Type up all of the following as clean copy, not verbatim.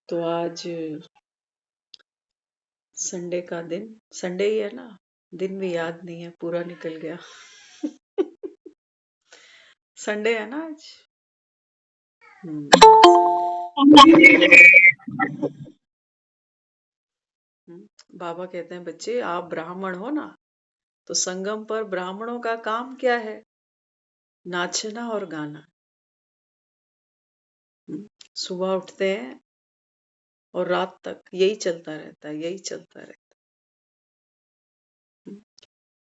तो आज संडे का दिन, संडे ही है ना, दिन भी याद नहीं है, पूरा निकल गया। संडे है ना आज। बाबा कहते हैं बच्चे आप ब्राह्मण हो ना, तो संगम पर ब्राह्मणों का काम क्या है? नाचना और गाना। सुबह उठते हैं और रात तक यही चलता रहता है, यही चलता रहता है।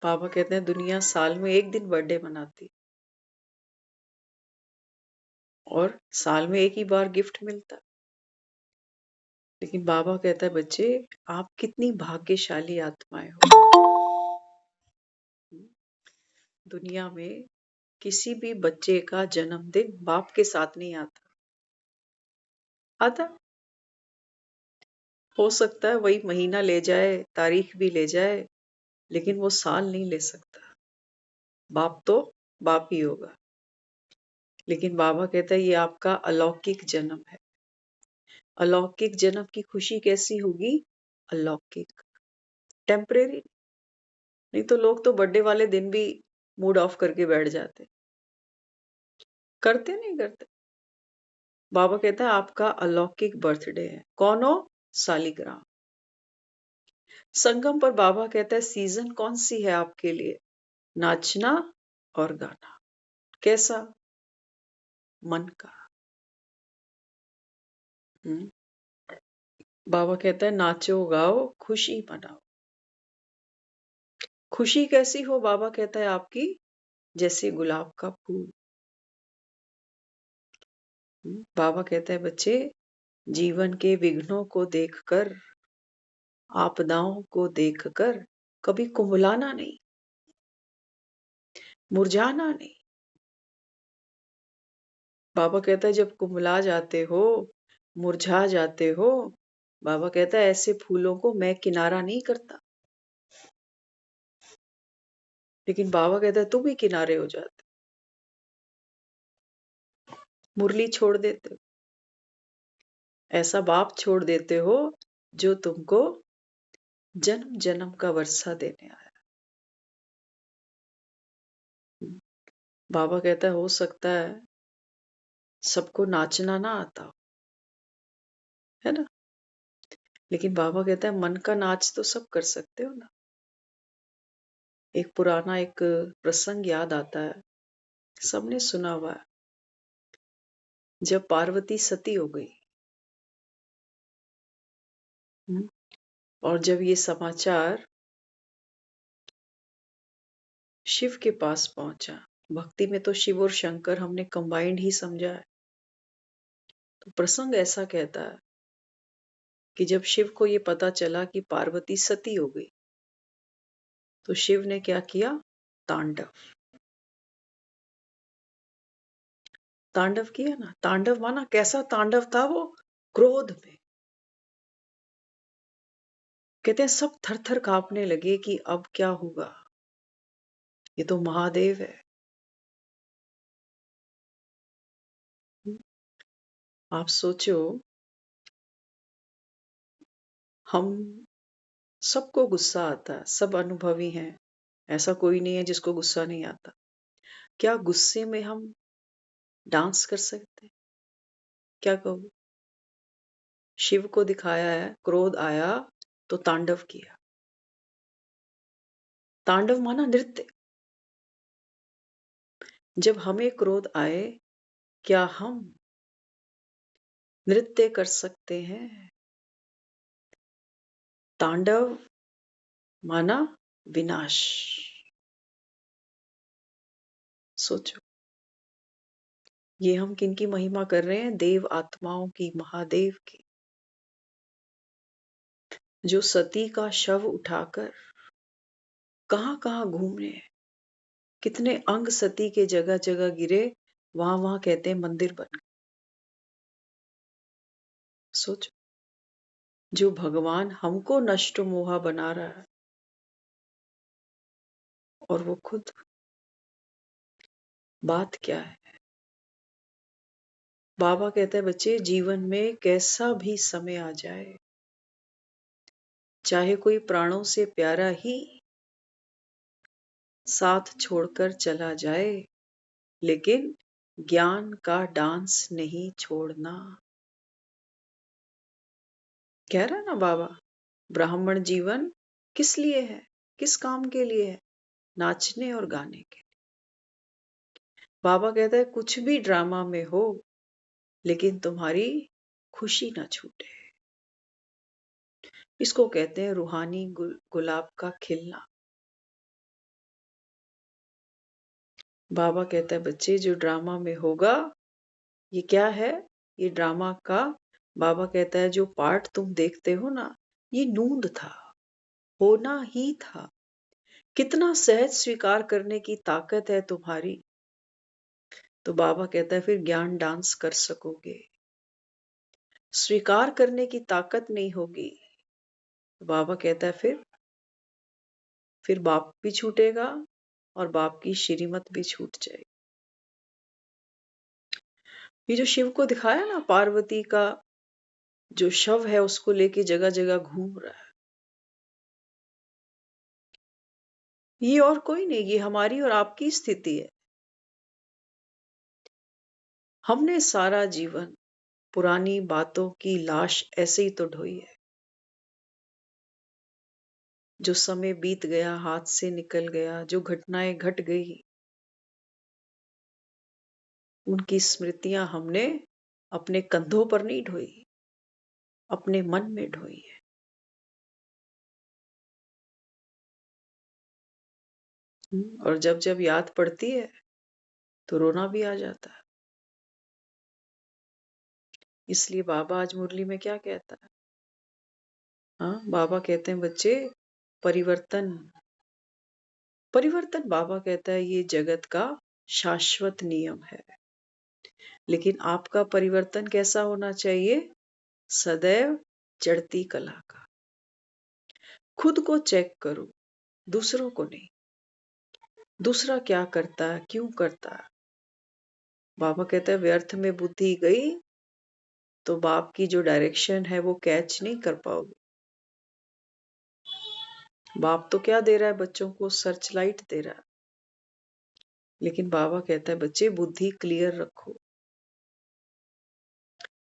बाबा कहते हैं दुनिया साल में एक दिन बर्थडे मनाती और साल में एक ही बार गिफ्ट मिलता। लेकिन बाबा कहता है बच्चे आप कितनी भाग्यशाली आत्माएं हो। दुनिया में किसी भी बच्चे का जन्मदिन बाप के साथ नहीं आता। आता हो सकता है वही महीना ले जाए, तारीख भी ले जाए, लेकिन वो साल नहीं ले सकता। बाप तो बाप ही होगा। लेकिन बाबा कहता है ये आपका अलौकिक जन्म है। अलौकिक जन्म की खुशी कैसी होगी? अलौकिक, टेम्परेरी। नहीं तो लोग तो बर्थडे वाले दिन भी मूड ऑफ करके बैठ जाते। करते नहीं करते। बाबा कहता है आपका अलौकिक बर्थडे है। कौन हो? सालिग्राम। संगम पर बाबा कहता है सीजन कौन सी है आपके लिए? नाचना और गाना। कैसा? मन का। हम्म। बाबा कहता है नाचो गाओ खुशी मनाओ। खुशी कैसी हो? बाबा कहता है आपकी जैसे गुलाब का फूल। बाबा कहता है बच्चे जीवन के विघ्नों को देखकर, आपदाओं को देखकर कभी कुंभलाना नहीं, मुरझाना नहीं। बाबा कहता है जब कुंभला जाते हो, मुरझा जाते हो, बाबा कहता है ऐसे फूलों को मैं किनारा नहीं करता। लेकिन बाबा कहता है तुम ही किनारे हो जाते, मुरली छोड़ देते हो। ऐसा बाप छोड़ देते हो जो तुमको जन्म जन्म का वर्षा देने आया। बाबा कहता है हो सकता है सबको नाचना ना आता हो, है ना, लेकिन बाबा कहता है मन का नाच तो सब कर सकते हो ना। एक पुराना एक प्रसंग याद आता है, सबने सुना हुआ है। जब पार्वती सती हो गई, और जब ये समाचार शिव के पास पहुंचा, भक्ति में तो शिव और शंकर हमने कंबाइंड ही समझा है, तो प्रसंग ऐसा कहता है कि जब शिव को ये पता चला कि पार्वती सती हो गई, तो शिव ने क्या किया? तांडव। तांडव किया ना। तांडव माना कैसा तांडव था वो? क्रोध में। कहते हैं सब थर थर कांपने लगे कि अब क्या होगा, ये तो महादेव है। आप सोचो, हम सबको गुस्सा आता है, सब अनुभवी हैं, ऐसा कोई नहीं है जिसको गुस्सा नहीं आता। क्या गुस्से में हम डांस कर सकते? क्या कहो? शिव को दिखाया है, क्रोध आया तो तांडव किया। तांडव माना नृत्य। जब हमें क्रोध आए, क्या हम नृत्य कर सकते हैं? तांडव माना विनाश। सोचो, ये हम किनकी महिमा कर रहे हैं? देव आत्माओं की, महादेव की, जो सती का शव उठाकर कहां कहां घूम रहे हैं। कितने अंग सती के जगह जगह गिरे, वहां वहां कहते हैं मंदिर बन गए। सोचो, जो भगवान हमको नष्ट मोहा बना रहा है और वो खुद, बात क्या है? बाबा कहते हैं बच्चे, जीवन में कैसा भी समय आ जाए, चाहे कोई प्राणों से प्यारा ही साथ छोड़कर चला जाए, लेकिन ज्ञान का डांस नहीं छोड़ना। कह रहा ना बाबा, ब्राह्मण जीवन किस लिए है, किस काम के लिए है? नाचने और गाने के। बाबा कहता है कुछ भी ड्रामा में हो, लेकिन तुम्हारी खुशी ना छूटे। इसको कहते हैं रूहानी गुलाब का खिलना। बाबा कहता है बच्चे, जो ड्रामा में होगा, ये क्या है? ये ड्रामा का, बाबा कहता है, जो पार्ट तुम देखते हो ना, ये नूंद था, होना ही था। कितना सहज स्वीकार करने की ताकत है तुम्हारी, तो बाबा कहता है फिर ज्ञान डांस कर सकोगे। स्वीकार करने की ताकत नहीं होगी, तो बाबा कहता है फिर बाप भी छूटेगा और बाप की श्रीमत भी छूट जाएगी। ये जो शिव को दिखाया ना, पार्वती का जो शव है उसको लेके जगह जगह घूम रहा है, ये और कोई नहीं, ये हमारी और आपकी स्थिति है। हमने सारा जीवन पुरानी बातों की लाश ऐसे ही तो ढोई है। जो समय बीत गया, हाथ से निकल गया, जो घटनाएं घट गई, उनकी स्मृतियां हमने अपने कंधों पर नहीं ढोई, अपने मन में ढोई है। और जब जब याद पड़ती है तो रोना भी आ जाता है। इसलिए बाबा आज मुरली में क्या कहता है? हाँ, बाबा कहते हैं बच्चे, परिवर्तन परिवर्तन, बाबा कहता है ये जगत का शाश्वत नियम है। लेकिन आपका परिवर्तन कैसा होना चाहिए? सदैव चढ़ती कला का। खुद को चेक करो, दूसरों को नहीं। दूसरा क्या करता है, क्यों करता है? बाबा कहता है व्यर्थ में बुद्धि गई तो बाप की जो डायरेक्शन है वो कैच नहीं कर पाओगे। बाप तो क्या दे रहा है बच्चों को? सर्च लाइट दे रहा है। लेकिन बाबा कहता है बच्चे, बुद्धि क्लियर रखो।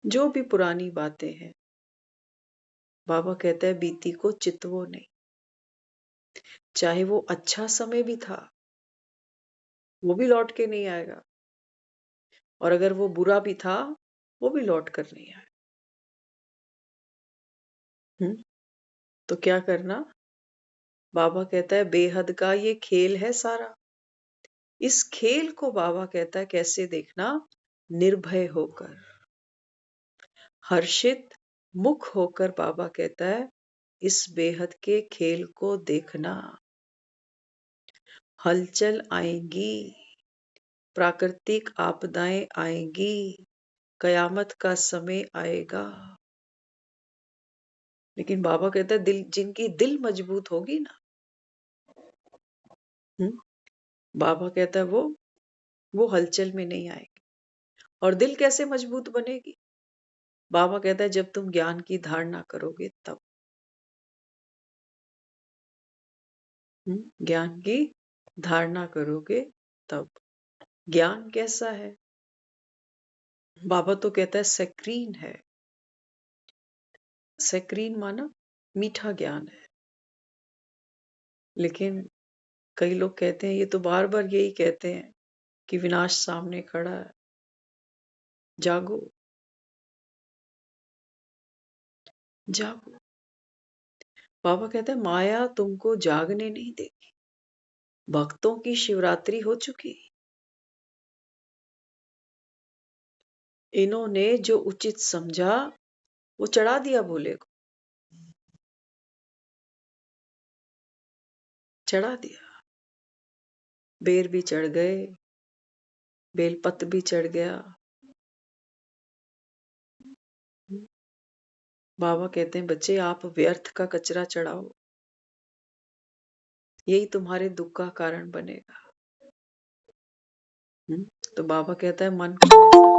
जो भी पुरानी बातें हैं, बाबा कहता है बीती को चितवो नहीं। चाहे वो अच्छा समय भी था, वो भी लौट के नहीं आएगा, और अगर वो बुरा भी था, वो भी लौट कर नहीं आएगा। तो क्या करना? बाबा कहता है बेहद का ये खेल है सारा। इस खेल को बाबा कहता है कैसे देखना? निर्भय होकर, हर्षित मुख होकर। बाबा कहता है इस बेहद के खेल को देखना। हलचल आएंगी, प्राकृतिक आपदाएं आएंगी, कयामत का समय आएगा। लेकिन बाबा कहता है दिल, जिनकी दिल मजबूत होगी ना, बाबा कहता है वो हलचल में नहीं आएगी। और दिल कैसे मजबूत बनेगी? बाबा कहता है जब तुम ज्ञान की धारणा करोगे तब। ज्ञान की धारणा करोगे तब। ज्ञान कैसा है? बाबा तो कहता है सक्रीन है। सक्रीन माना मीठा ज्ञान है। लेकिन कई लोग कहते हैं, ये तो बार बार यही कहते हैं कि विनाश सामने खड़ा है, जागो जागो। बाबा कहते हैं माया तुमको जागने नहीं देगी। भक्तों की शिवरात्रि हो चुकी, इन्होंने जो उचित समझा वो चढ़ा दिया भोले को, चढ़ा दिया। बेर भी चढ़ गए, बेलपत्र भी चढ़ गया। बाबा कहते हैं बच्चे, आप व्यर्थ का कचरा चढ़ाओ, यही तुम्हारे दुख का कारण बनेगा। तो बाबा कहता है मन को ऐसा कर दो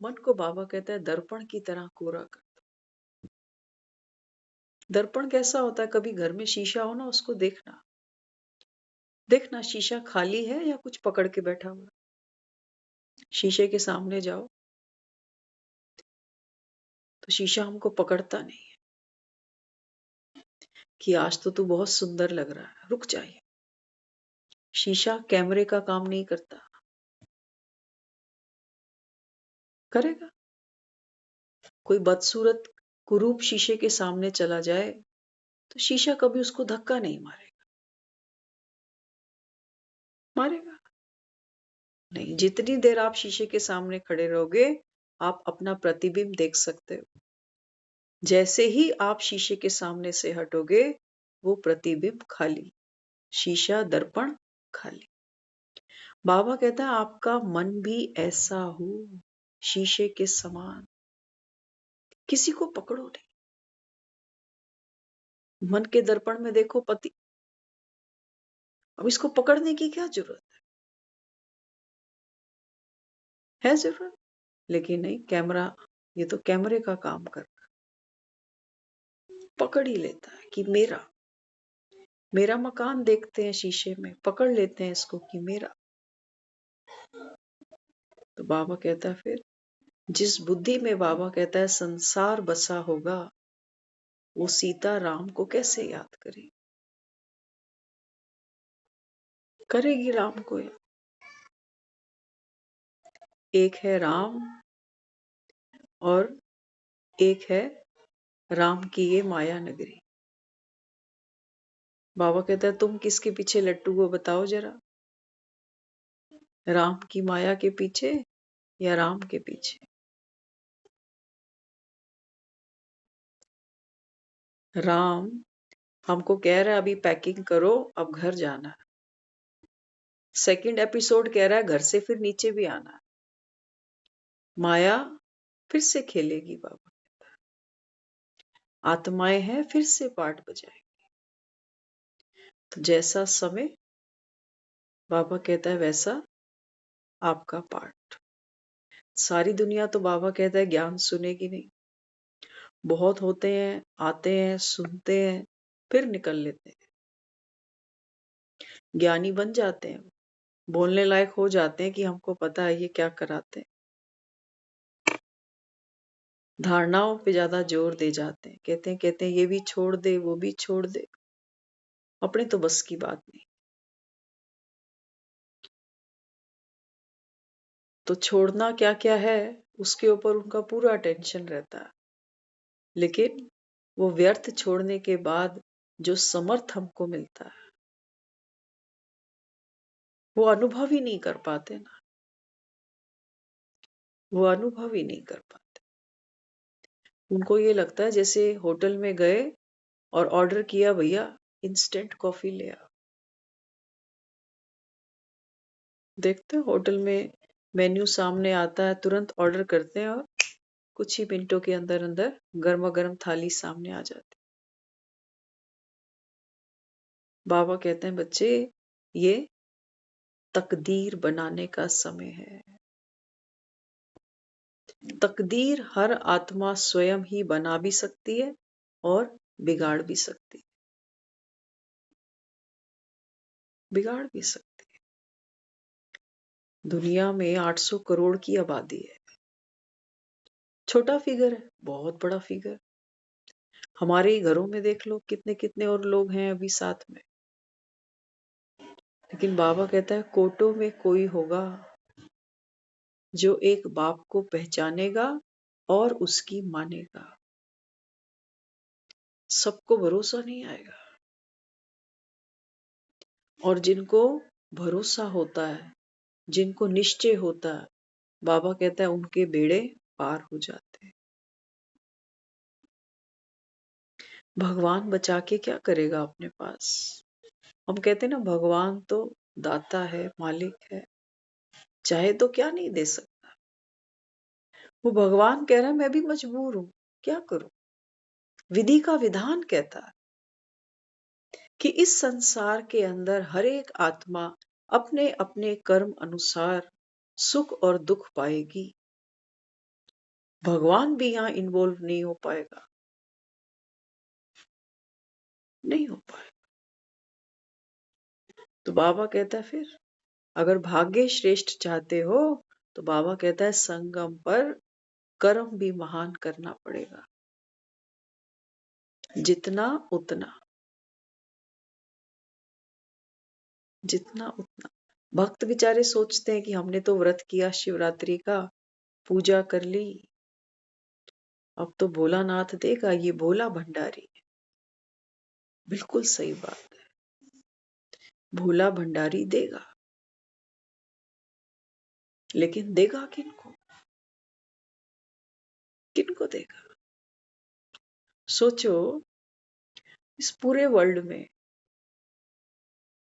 मन को बाबा कहता है दर्पण की तरह कोरा कर। दर्पण कैसा होता है? कभी घर में शीशा हो ना, उसको देखना, देखना शीशा खाली है या कुछ पकड़ के बैठा हुआ है। शीशे के सामने जाओ तो शीशा हमको पकड़ता नहीं है कि आज तो तू बहुत सुंदर लग रहा है, रुक जाइए। शीशा कैमरे का काम नहीं करता, करेगा? कोई बदसूरत कुरूप शीशे के सामने चला जाए तो शीशा कभी उसको धक्का नहीं मारेगा, मारेगा नहीं। जितनी देर आप शीशे के सामने खड़े रहोगे, आप अपना प्रतिबिंब देख सकते हो। जैसे ही आप शीशे के सामने से हटोगे, वो प्रतिबिंब खाली, शीशा दर्पण खाली। बाबा कहता है आपका मन भी ऐसा हो, शीशे के समान, किसी को पकड़ो नहीं। मन के दर्पण में देखो पति, अब इसको पकड़ने की क्या जरूरत है जरूरत? लेकिन नहीं, कैमरा, ये तो कैमरे का काम कर, पकड़ ही लेता है कि मेरा, मेरा मकान देखते हैं शीशे में, पकड़ लेते हैं इसको कि मेरा। तो बाबा कहता है फिर जिस बुद्धि में बाबा कहता है संसार बसा होगा, वो सीता राम को कैसे याद करेगी? करेगी राम को याद। एक है राम और एक है राम की ये माया नगरी। बाबा कहता है तुम किसके पीछे लट्टू हो, बताओ जरा, राम की माया के पीछे या राम के पीछे? राम हमको कह रहा है अभी पैकिंग करो, अब घर जाना है। सेकंड एपिसोड कह रहा है घर से फिर नीचे भी आना है। माया फिर से खेलेगी बाबा, आत्माएं हैं फिर से पाठ बजाएगी। तो जैसा समय बाबा कहता है वैसा आपका पाठ। सारी दुनिया तो बाबा कहता है ज्ञान सुनेगी नहीं। बहुत होते हैं, आते हैं, सुनते हैं, फिर निकल लेते हैं। ज्ञानी बन जाते हैं, बोलने लायक हो जाते हैं कि हमको पता है ये क्या कराते हैं। धारणाओं पे ज्यादा जोर दे जाते हैं, कहते हैं ये भी छोड़ दे, वो भी छोड़ दे। अपने तो बस की बात नहीं। तो छोड़ना क्या क्या है उसके ऊपर उनका पूरा टेंशन रहता है, लेकिन वो व्यर्थ छोड़ने के बाद जो समर्थ हमको मिलता है वो अनुभव ही नहीं कर पाते ना, वो अनुभव ही नहीं कर पाते। उनको ये लगता है जैसे होटल में गए और ऑर्डर किया, भैया इंस्टेंट कॉफी ले आओ। देखते हैं होटल में मेन्यू सामने आता है, तुरंत ऑर्डर करते हैं और कुछ ही मिनटों के अंदर अंदर गर्मा गर्म थाली सामने आ जाती। बाबा कहते हैं बच्चे ये तकदीर बनाने का समय है। तकदीर हर आत्मा स्वयं ही बना भी सकती है और बिगाड़ भी सकती है, बिगाड़ भी सकती है। दुनिया में 800 करोड़ की आबादी है, छोटा फिगर है, बहुत बड़ा फिगर। हमारे ही घरों में देख लो कितने कितने और लोग हैं अभी साथ में। लेकिन बाबा कहता है कोटों में कोई होगा जो एक बाप को पहचानेगा और उसकी मानेगा। सबको भरोसा नहीं आएगा, और जिनको भरोसा होता है, जिनको निश्चय होता है, बाबा कहता है उनके बेड़े पार हो जाते हैं। भगवान बचा के क्या करेगा अपने पास? हम कहते हैं ना भगवान तो दाता है, मालिक है, चाहे तो क्या नहीं दे सकता। वो भगवान कह रहा है मैं भी मजबूर हूं, क्या करूं? विधि का विधान कहता है कि इस संसार के अंदर हर एक आत्मा अपने अपने कर्म अनुसार सुख और दुख पाएगी। भगवान भी यहाँ इन्वॉल्व नहीं हो पाएगा, नहीं हो पाएगा। तो बाबा कहता है फिर अगर भाग्य श्रेष्ठ चाहते हो तो बाबा कहता है संगम पर कर्म भी महान करना पड़ेगा, जितना उतना, जितना उतना। भक्त बेचारे सोचते हैं कि हमने तो व्रत किया शिवरात्रि का, पूजा कर ली, अब तो भोलानाथ देगा, ये भोला भंडारी है। बिल्कुल सही बात है, भोला भंडारी देगा, लेकिन देगा किनको, किनको देगा? सोचो इस पूरे वर्ल्ड में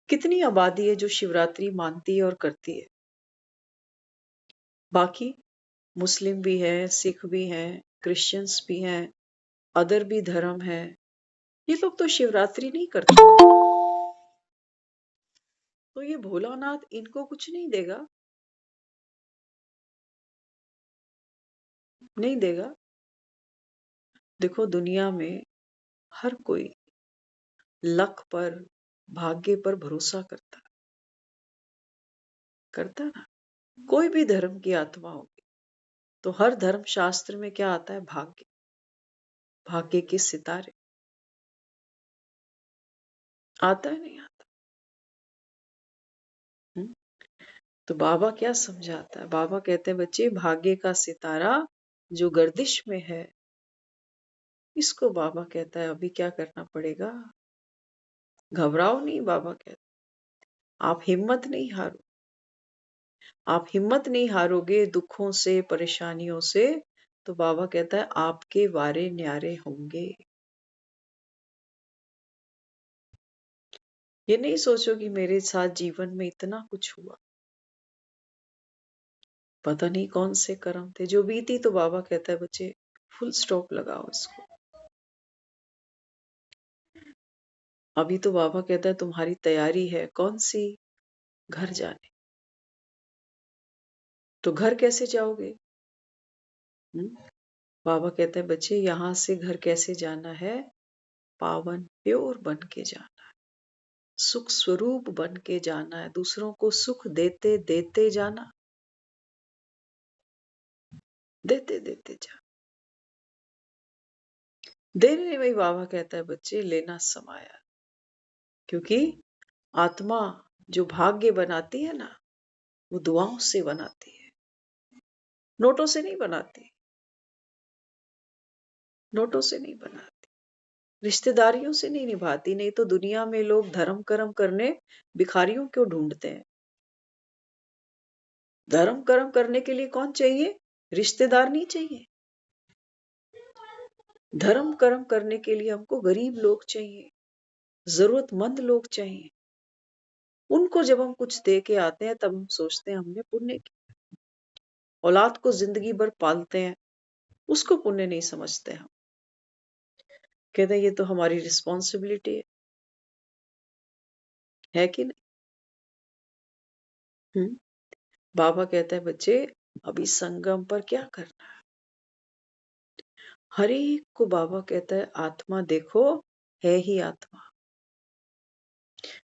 कितनी आबादी है जो शिवरात्रि मानती है और करती है। बाकी मुस्लिम भी है, सिख भी हैं, क्रिश्चियंस भी हैं, अदर भी धर्म है, ये लोग तो शिवरात्रि नहीं करते। तो ये भोलानाथ इनको कुछ नहीं देगा, नहीं देगा। देखो दुनिया में हर कोई लक पर, भाग्य पर भरोसा करता ना। कोई भी धर्म की आत्मा होगी तो हर धर्म शास्त्र में क्या आता है? भाग्य, भाग्य के सितारे आता है, नहीं आता? हम्म? तो बाबा क्या समझाता है? बाबा कहते हैं बच्चे भाग्य का सितारा जो गर्दिश में है, इसको बाबा कहता है अभी क्या करना पड़ेगा? घबराओ नहीं, बाबा कहते आप हिम्मत नहीं हारो, आप हिम्मत नहीं हारोगे दुखों से, परेशानियों से, तो बाबा कहता है आपके वारे न्यारे होंगे। ये नहीं सोचो कि मेरे साथ जीवन में इतना कुछ हुआ, पता नहीं कौन से कर्म थे जो बीती, तो बाबा कहता है बच्चे फुल स्टॉप लगाओ इसको। अभी तो बाबा कहता है तुम्हारी तैयारी है कौन सी? घर जाने। तो घर कैसे जाओगे? हुँ? बाबा कहते हैं बच्चे यहाँ से घर कैसे जाना है? पावन प्योर बन के जाना है, सुख स्वरूप बन के जाना है, दूसरों को सुख देते देते जाना, देते देते जाना। देने में बाबा कहता है बच्चे लेना समाया, क्योंकि आत्मा जो भाग्य बनाती है ना, वो दुआओं से बनाती है, नोटों से नहीं बनाती, नोटों से नहीं बनाती, रिश्तेदारियों से नहीं निभाती। नहीं तो दुनिया में लोग धर्म कर्म करने भिखारियों क्यों ढूंढते हैं? धर्म कर्म करने के लिए कौन चाहिए? रिश्तेदार नहीं चाहिए। धर्म कर्म करने के लिए हमको गरीब लोग चाहिए, जरूरतमंद लोग चाहिए। उनको जब हम कुछ दे के आते हैं तब हम सोचते हैं हमने पुण्य किया। औलाद को जिंदगी भर पालते हैं, उसको पुण्य नहीं समझते हम, कहते हैं ये तो हमारी रिस्पॉन्सिबिलिटी है कि नहीं? बाबा कहता है बच्चे अभी संगम पर क्या करना है? हर एक को बाबा कहता है आत्मा देखो, है ही आत्मा।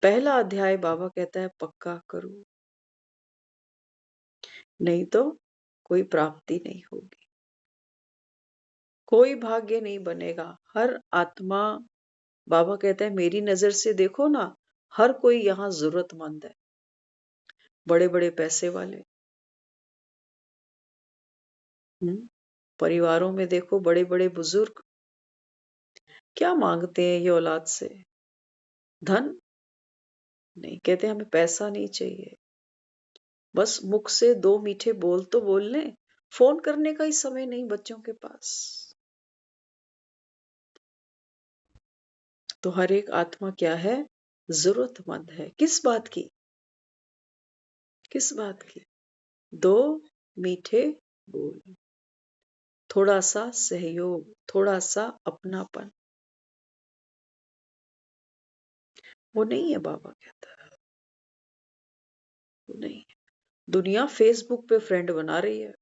पहला अध्याय बाबा कहता है पक्का करो, नहीं तो कोई प्राप्ति नहीं होगी, कोई भाग्य नहीं बनेगा। हर आत्मा, बाबा कहता है मेरी नजर से देखो ना, हर कोई यहाँ जरूरतमंद है, बड़े बड़े पैसे वाले, परिवारों में देखो बड़े बड़े बुजुर्ग क्या मांगते हैं ये औलाद से? धन नहीं, कहते हमें पैसा नहीं चाहिए, बस मुख से दो मीठे बोल तो बोल लें, फोन करने का ही समय नहीं बच्चों के पास। तो हर एक आत्मा क्या है? जरूरतमंद है। किस बात की? किस बात की? दो मीठे बोल, थोड़ा सा सहयोग, थोड़ा सा अपनापन, वो नहीं है बाबा कहता है, वो नहीं है। दुनिया फेसबुक पे फ्रेंड बना रही है,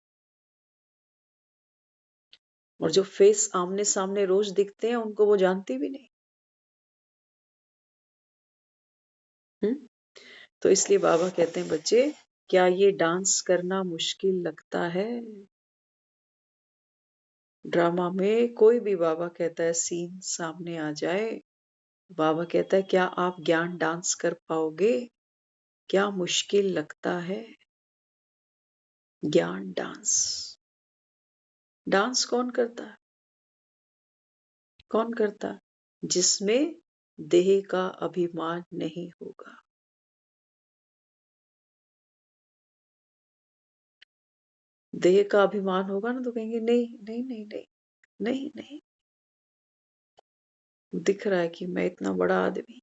और जो फेस आमने सामने रोज दिखते हैं उनको वो जानती भी नहीं। तो इसलिए बाबा कहते हैं बच्चे, क्या ये डांस करना मुश्किल लगता है? ड्रामा में कोई भी बाबा कहता है सीन सामने आ जाए, बाबा कहता है क्या आप ज्ञान डांस कर पाओगे? क्या मुश्किल लगता है? ज्ञान डांस। डांस कौन करता है? कौन करता है? जिसमें देह का अभिमान नहीं होगा। देह का अभिमान होगा ना तो कहेंगे नहीं नहीं नहीं नहीं नहीं नहीं, दिख रहा है कि मैं इतना बड़ा आदमी।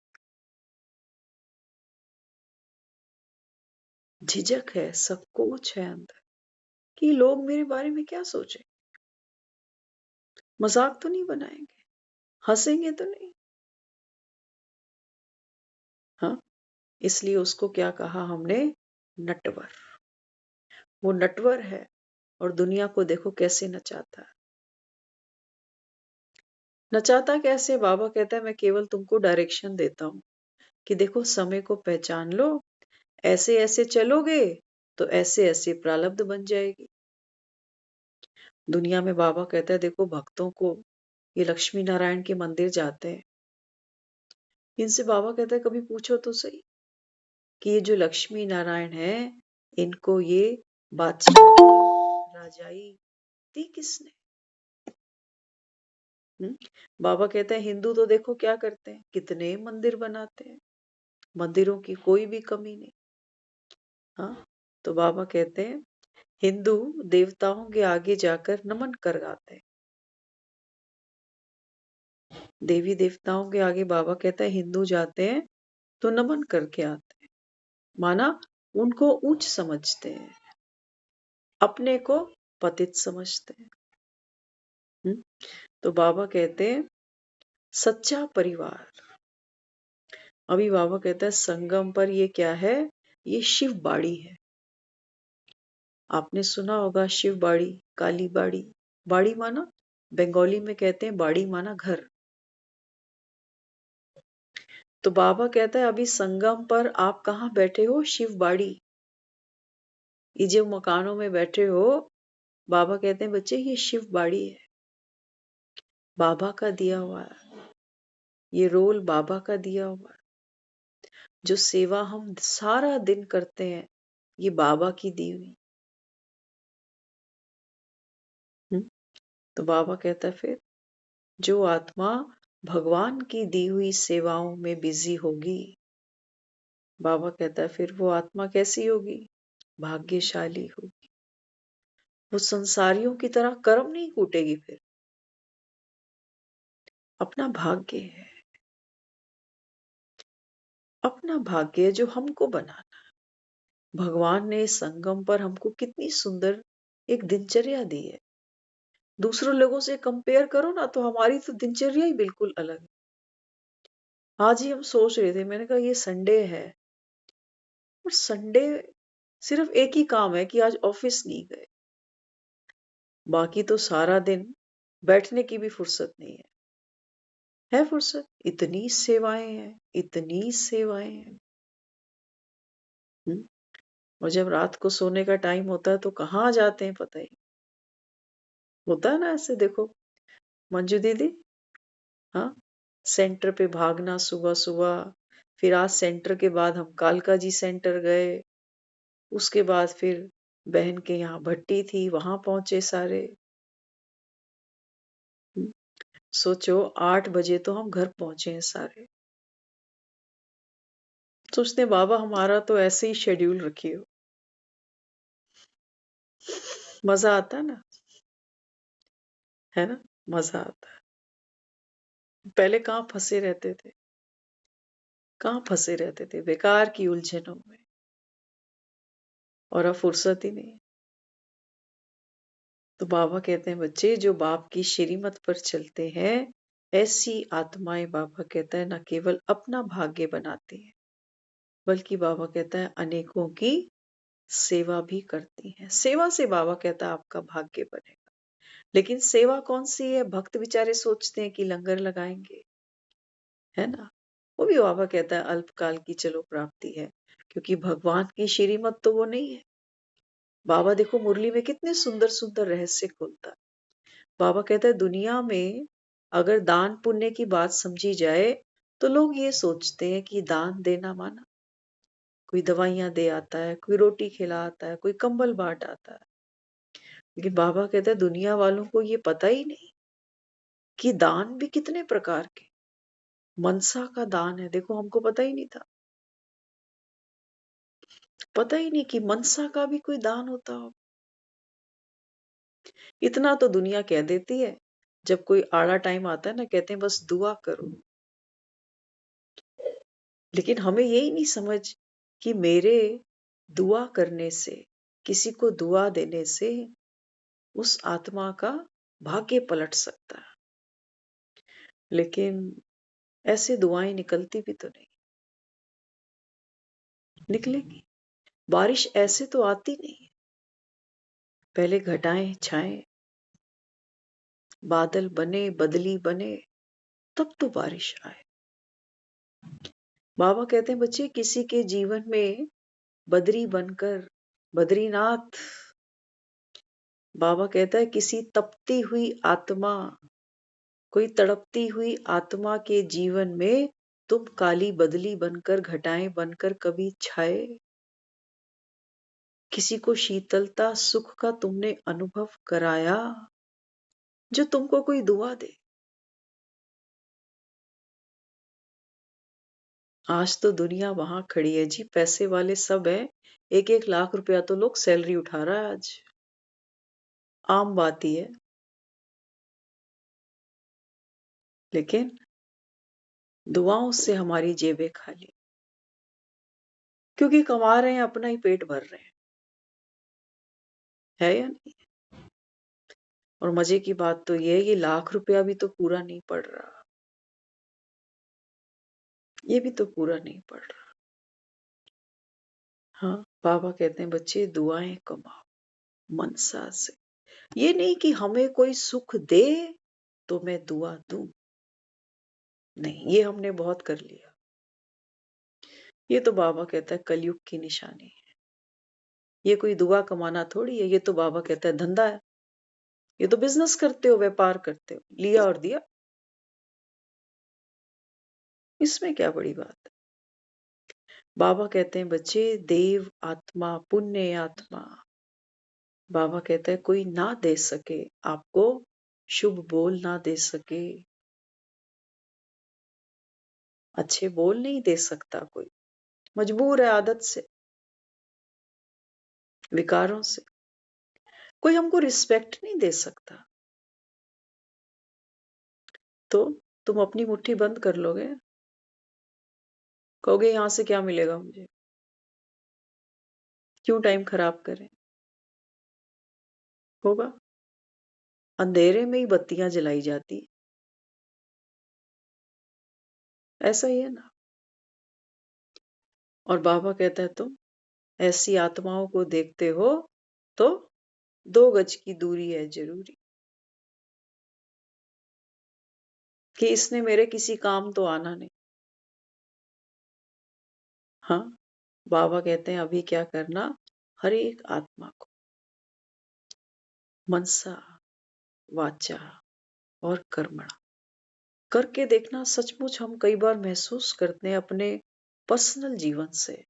झिझक है, संकोच है अंदर कि लोग मेरे बारे में क्या सोचे, मजाक तो नहीं बनाएंगे, हंसेंगे तो नहीं। हाँ, इसलिए उसको क्या कहा हमने? नटवर। वो नटवर है और दुनिया को देखो कैसे नचाता है। नचाता कैसे? बाबा कहता है मैं केवल तुमको डायरेक्शन देता हूं कि देखो समय को पहचान लो, ऐसे ऐसे चलोगे तो ऐसे ऐसे प्रारब्ध बन जाएगी। दुनिया में बाबा कहता है देखो भक्तों को, ये लक्ष्मी नारायण के मंदिर जाते हैं, इनसे बाबा कहता है कभी पूछो तो सही कि ये जो लक्ष्मी नारायण है, इनको ये बादशाही राजाई दी किसने? बाबा कहते हैं हिंदू तो देखो क्या करते हैं, कितने मंदिर बनाते हैं, मंदिरों की कोई भी कमी नहीं। हाँ, तो बाबा कहते हैं हिंदू देवताओं के आगे जाकर नमन कर आते हैं। देवी देवताओं के आगे बाबा कहता है हिंदू जाते हैं तो नमन करके आते हैं, माना उनको ऊंच समझते हैं, अपने को पतित समझते हैं। तो बाबा कहते हैं सच्चा परिवार। अभी बाबा कहता है संगम पर ये क्या है? ये शिव बाड़ी है। आपने सुना होगा शिव बाड़ी, काली बाड़ी। बाड़ी माना, बंगाली में कहते हैं बाड़ी माना घर। तो बाबा कहता है अभी संगम पर आप कहाँ बैठे हो? शिव बाड़ी। ये जो मकानों में बैठे हो, बाबा कहते हैं बच्चे ये शिव बाड़ी है, बाबा का दिया हुआ है, ये रोल बाबा का दिया हुआ है। जो सेवा हम सारा दिन करते हैं, ये बाबा की दी हुई। तो बाबा कहता है फिर जो आत्मा भगवान की दी हुई सेवाओं में बिजी होगी, बाबा कहता है फिर वो आत्मा कैसी होगी? भाग्यशाली होगी। वो संसारियों की तरह कर्म नहीं कूटेगी, फिर अपना भाग्य है, अपना भाग्य जो हमको बनाना। भगवान ने संगम पर हमको कितनी सुंदर एक दिनचर्या दी है। दूसरों लोगों से कंपेयर करो ना तो हमारी तो दिनचर्या ही बिल्कुल अलग है। आज ही हम सोच रहे थे, मैंने कहा ये संडे है और संडे सिर्फ एक ही काम है कि आज ऑफिस नहीं गए, बाकी तो सारा दिन बैठने की भी फुर्सत नहीं है फुर्सत? इतनी सेवाएं हैं, इतनी सेवाएं हैं। और जब रात को सोने का टाइम होता है तो कहाँ जाते हैं पता ही होता है ना। ऐसे देखो मंजू दीदी, हाँ, सेंटर पे भागना सुबह सुबह, फिर आज सेंटर के बाद हम कालका जी सेंटर गए, उसके बाद फिर बहन के यहाँ भट्टी थी वहां पहुंचे सारे। सोचो 8 बजे तो हम घर पहुंचे हैं सारे। सोचते बाबा हमारा तो ऐसे ही शेड्यूल रखी हो। मजा आता है ना, है ना, मजा आता है। पहले कहाँ फंसे रहते थे, कहाँ फंसे रहते थे बेकार की उलझनों में, और अब फुर्सत ही नहीं। तो बाबा कहते हैं बच्चे जो बाप की श्रीमत पर चलते हैं, ऐसी आत्माएं बाबा कहता है न केवल अपना भाग्य बनाती हैं, बल्कि बाबा कहता है अनेकों की सेवा भी करती हैं। सेवा से बाबा कहता है आपका भाग्य बनेगा। लेकिन सेवा कौन सी है? भक्त बेचारे सोचते हैं कि लंगर लगाएंगे, है ना? वो भी बाबा कहता है अल्पकाल की चलो प्राप्ति है, क्योंकि भगवान की श्रीमत तो वो नहीं है। बाबा देखो मुरली में कितने सुंदर सुंदर रहस्य खोलता है। बाबा कहता है दुनिया में अगर दान पुण्य की बात समझी जाए तो लोग ये सोचते हैं कि दान देना माना, कोई दवाइयां दे आता है, कोई रोटी खिला आता है, कोई कंबल बांट आता है। लेकिन बाबा कहता है दुनिया वालों को ये पता ही नहीं कि दान भी कितने प्रकार के। मनसा का दान है, देखो हमको पता ही नहीं था, पता ही नहीं कि मनसा का भी कोई दान होता हो। इतना तो दुनिया कह देती है, जब कोई आड़ा टाइम आता है ना कहते हैं बस दुआ करो। लेकिन हमें यही नहीं समझ कि मेरे दुआ करने से, किसी को दुआ देने से उस आत्मा का भाग्य पलट सकता है। लेकिन ऐसे दुआएं निकलती भी तो नहीं, निकलेगी। बारिश ऐसे तो आती नहीं है, पहले घटाएं छाएं, बादल बने, बदली बने, तब तो बारिश आए। बाबा कहते हैं बच्चे किसी के जीवन में बदरी बनकर, बद्रीनाथ, बाबा कहता है किसी तपती हुई आत्मा, कोई तड़पती हुई आत्मा के जीवन में तुम काली बदली बनकर, घटाएं बनकर कभी छाए? किसी को शीतलता सुख का तुमने अनुभव कराया, जो तुमको कोई दुआ दे? आज तो दुनिया वहां खड़ी है जी, पैसे वाले सब है, 1-1 लाख रुपया तो लोग सैलरी उठा रहा है आज, आम बात ही है। लेकिन दुआओं से हमारी जेबें खाली, क्योंकि कमा रहे हैं, अपना ही पेट भर रहे हैं, है या नहीं? और मजे की बात तो ये है ये लाख रुपया भी तो पूरा नहीं पड़ रहा, ये भी तो पूरा नहीं पड़ रहा। हाँ, बाबा कहते हैं बच्चे दुआएं कमाओ मनसा से। ये नहीं कि हमें कोई सुख दे तो मैं दुआ दूं, नहीं, ये हमने बहुत कर लिया। ये तो बाबा कहता है कलयुग की निशानी है। ये कोई दुआ कमाना थोड़ी है, ये तो बाबा कहता है धंधा है। ये तो बिजनेस करते हो, व्यापार करते हो, लिया और दिया, इसमें क्या बड़ी बात है? बाबा कहते हैं बच्चे देव आत्मा, पुण्य आत्मा, बाबा कहता है कोई ना दे सके आपको, शुभ बोल ना दे सके, अच्छे बोल नहीं दे सकता कोई, मजबूर है आदत से, विकारों से। कोई हमको रिस्पेक्ट नहीं दे सकता, तो तुम अपनी मुट्ठी बंद कर लोगे, कहोगे यहां से क्या मिलेगा मुझे, क्यों टाइम खराब करें? होगा, अंधेरे में ही बत्तियां जलाई जाती, ऐसा ही है ना। और बाबा कहता है तुम ऐसी आत्माओं को देखते हो तो 2 गज की दूरी है जरूरी, कि इसने मेरे किसी काम तो आना नहीं। हाँ, बाबा कहते हैं अभी क्या करना, हर एक आत्मा को मनसा, वाचा और कर्मणा करके देखना। सचमुच हम कई बार महसूस करते हैं अपने पर्सनल जीवन से।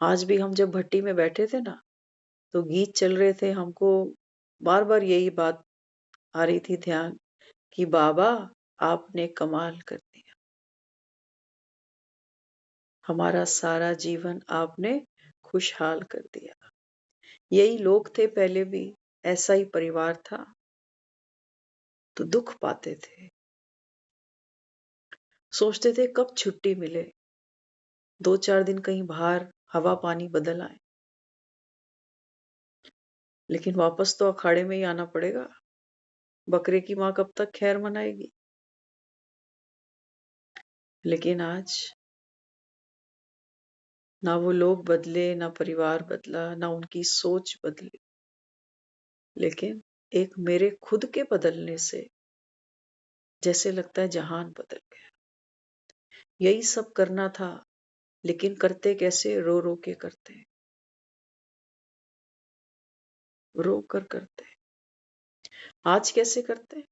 आज भी हम जब भट्टी में बैठे थे ना, तो गीत चल रहे थे, हमको बार बार यही बात आ रही थी ध्यान, कि बाबा आपने कमाल कर दिया, हमारा सारा जीवन आपने खुशहाल कर दिया। यही लोग थे पहले भी, ऐसा ही परिवार था, तो दुख पाते थे, सोचते थे कब छुट्टी मिले, 2-4 दिन कहीं बाहर हवा पानी बदल आए। लेकिन वापस तो अखाड़े में ही आना पड़ेगा, बकरे की माँ कब तक खैर मनाएगी? लेकिन आज ना वो लोग बदले, ना परिवार बदला, ना उनकी सोच बदली, लेकिन एक मेरे खुद के बदलने से जैसे लगता है जहान बदल गया। यही सब करना था, लेकिन करते कैसे? रो रो के करते, रो कर करते। आज कैसे करते?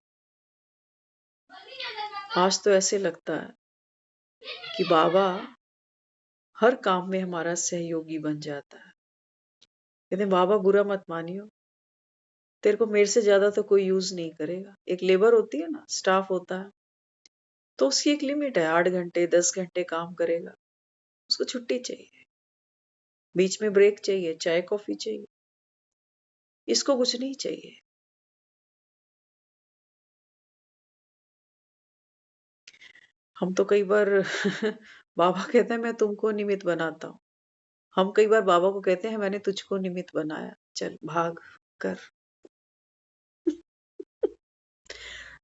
आज तो ऐसे लगता है कि बाबा हर काम में हमारा सहयोगी बन जाता है। कहते हैं, बाबा बुरा मत मानियो, तेरे को मेरे से ज्यादा तो कोई यूज नहीं करेगा। एक लेबर होती है ना, स्टाफ होता है, तो उसकी एक लिमिट है, 8 घंटे 10 घंटे काम करेगा, उसको छुट्टी चाहिए, बीच में ब्रेक चाहिए, चाय कॉफी चाहिए। इसको कुछ नहीं चाहिए। हम तो कई बार बाबा कहते हैं मैं तुमको निमित्त बनाता हूँ। हम कई बार बाबा को कहते हैं मैंने तुझको निमित्त बनाया, चल भाग कर।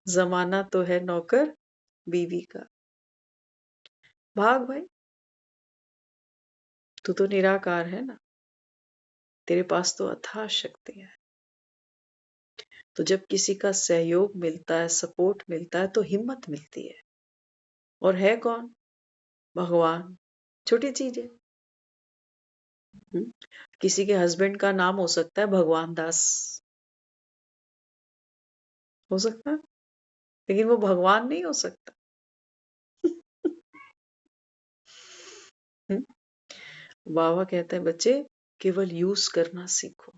जमाना तो है नौकर बीवी का, भाग भाई, तू तो निराकार है ना, तेरे पास तो अथाह शक्ति है। तो जब किसी का सहयोग मिलता है, सपोर्ट मिलता है, तो हिम्मत मिलती है। और है कौन? भगवान। छोटी चीज है। हम्म? किसी के हस्बैंड का नाम हो सकता है भगवान दास, हो सकता है, लेकिन वो भगवान नहीं हो सकता। हम्म? बाबा कहते हैं बच्चे केवल यूज करना सीखो।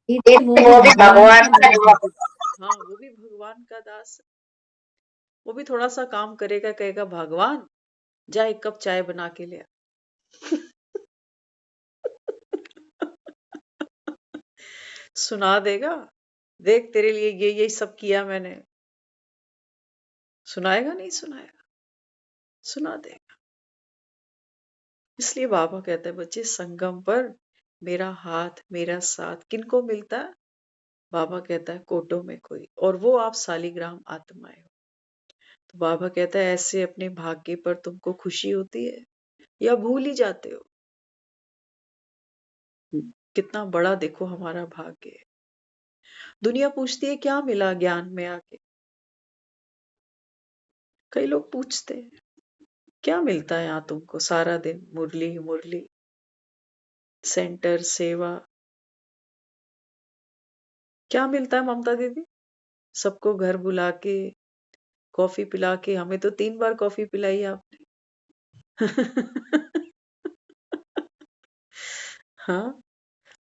ये वो भी वो भी भगवान भगवान का का दास है। हाँ, वो भी भगवान का दास है। वो भी थोड़ा सा काम करेगा, कहेगा भगवान जा एक कप चाय बना के ले आ। सुना देगा, देख तेरे लिए ये सब किया मैंने। सुनाएगा नहीं सुनाएगा? सुना देगा। इसलिए बाबा कहते हैं बच्चे संगम पर मेरा हाथ मेरा साथ किनको मिलता है? बाबा कहता है कोटों में कोई, और वो आप शालिग्राम आत्माएं हो। तो बाबा कहता है ऐसे अपने भाग्य पर तुमको खुशी होती है या भूल ही जाते हो? कितना बड़ा देखो हमारा भाग्य है। दुनिया पूछती है क्या मिला ज्ञान में आके? कई लोग पूछते हैं क्या मिलता है यहाँ तुमको? सारा दिन मुरली मुरली, सेंटर सेवा, क्या मिलता है ममता दीदी? सबको घर बुला के कॉफी पिला के, हमें तो 3 बार कॉफी पिलाई आपने। हाँ,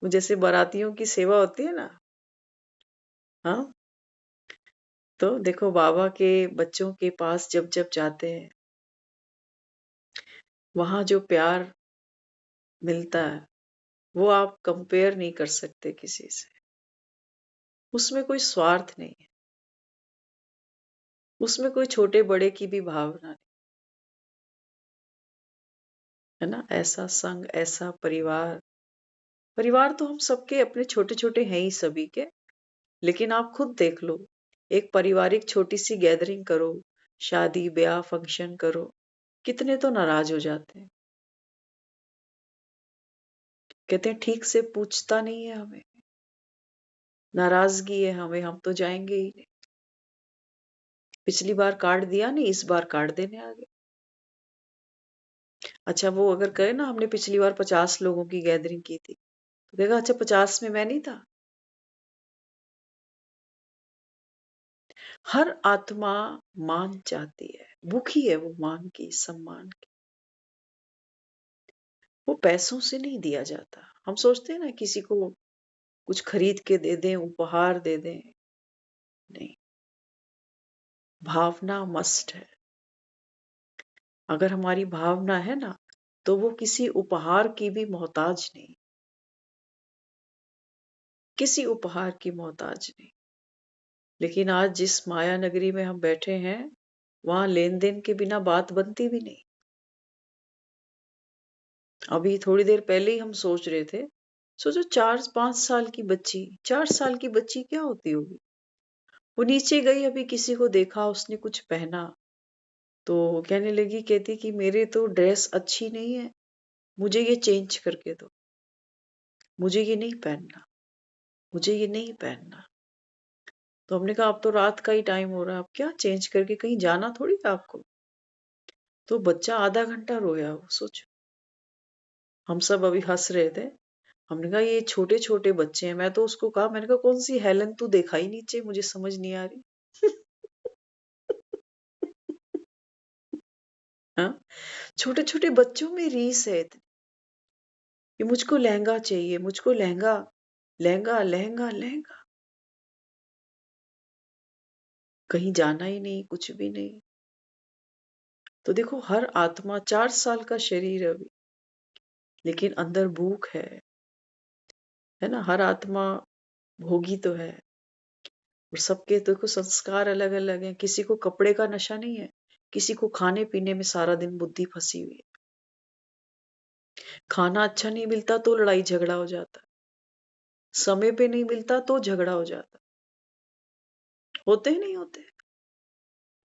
वो जैसे बारातियों की सेवा होती है ना। हाँ, तो देखो बाबा के बच्चों के पास जब जब जाते हैं, वहां जो प्यार मिलता है वो आप कंपेयर नहीं कर सकते किसी से। उसमें कोई स्वार्थ नहीं है, उसमें कोई छोटे बड़े की भी भावना नहीं है ना। ऐसा संग, ऐसा परिवार। परिवार तो हम सबके अपने छोटे छोटे हैं ही सभी के, लेकिन आप खुद देख लो, एक पारिवारिक छोटी सी गैदरिंग करो, शादी ब्याह फंक्शन करो, कितने तो नाराज हो जाते हैं। कहते हैं ठीक से पूछता नहीं है हमें, नाराजगी है हमें, हम तो जाएंगे ही नहीं। पिछली बार कार्ड दिया नहीं, इस बार कार्ड देने आ गए। अच्छा वो अगर कहे ना हमने पिछली बार 50 लोगों की गैदरिंग की थी, तो कहेगा अच्छा 50 में मैं नहीं था। हर आत्मा मान चाहती है, भूखी है वो मान की, सम्मान की। वो पैसों से नहीं दिया जाता। हम सोचते हैं ना किसी को कुछ खरीद के दे दें, उपहार दे दें। नहीं, भावना मस्ट है। अगर हमारी भावना है ना, तो वो किसी उपहार की भी मोहताज नहीं, किसी उपहार की मोहताज नहीं। लेकिन आज जिस माया नगरी में हम बैठे हैं, वहां लेन देन के बिना बात बनती भी नहीं। अभी थोड़ी देर पहले ही हम सोच रहे थे, सोचो 4-5 साल की बच्ची, 4 साल की बच्ची क्या होती होगी, वो नीचे गई, अभी किसी को देखा उसने कुछ पहना, तो कहने लगी, कहती कि मेरे तो ड्रेस अच्छी नहीं है, मुझे ये चेंज करके दो, मुझे ये नहीं पहनना, मुझे ये नहीं पहनना। तो हमने कहा अब तो रात का ही टाइम हो रहा है, अब क्या चेंज करके कहीं जाना थोड़ी है आपको। तो बच्चा आधा घंटा रोया, वो सोचो। हम सब अभी हंस रहे थे। हमने कहा ये छोटे छोटे बच्चे हैं। मैं तो उसको कहा, मैंने कहा कौन सी हेलन तू देखा ही नीचे, मुझे समझ नहीं आ रही। हाँ, छोटे छोटे बच्चों में रीस है इतनी कि मुझको लहंगा चाहिए, मुझको लहंगा, लहंगा लहंगा लहंगा। कहीं जाना ही नहीं, कुछ भी नहीं। तो देखो, हर आत्मा 4 साल का शरीर है अभी, लेकिन अंदर भूख है ना। हर आत्मा भोगी तो है। और सबके देखो संस्कार अलग अलग हैं। किसी को कपड़े का नशा नहीं है, किसी को खाने पीने में सारा दिन बुद्धि फंसी हुई है। खाना अच्छा नहीं मिलता तो लड़ाई झगड़ा हो जाता, समय पे नहीं मिलता तो झगड़ा हो जाता। होते ही नहीं होते,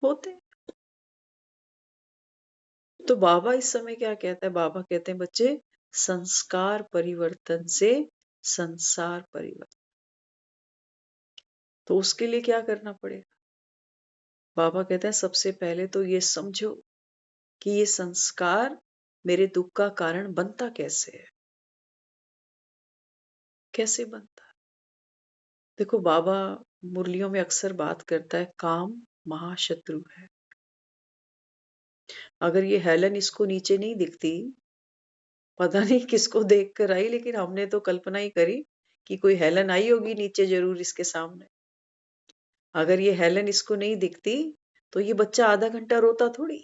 होते। तो बाबा इस समय क्या कहता है? बाबा कहते हैं बच्चे, संस्कार परिवर्तन से संसार परिवर्तन। तो उसके लिए क्या करना पड़ेगा? बाबा कहते हैं सबसे पहले तो ये समझो कि ये संस्कार मेरे दुख का कारण बनता कैसे है, कैसे बनता है। देखो, बाबा मुरलियों में अक्सर बात करता है, काम महाशत्रु है। अगर ये हेलन इसको नीचे नहीं दिखती, पता नहीं किसको देख कर आई, लेकिन हमने तो कल्पना ही करी कि कोई हेलन आई होगी नीचे जरूर इसके सामने। अगर ये हेलन इसको नहीं दिखती तो ये बच्चा आधा घंटा रोता थोड़ी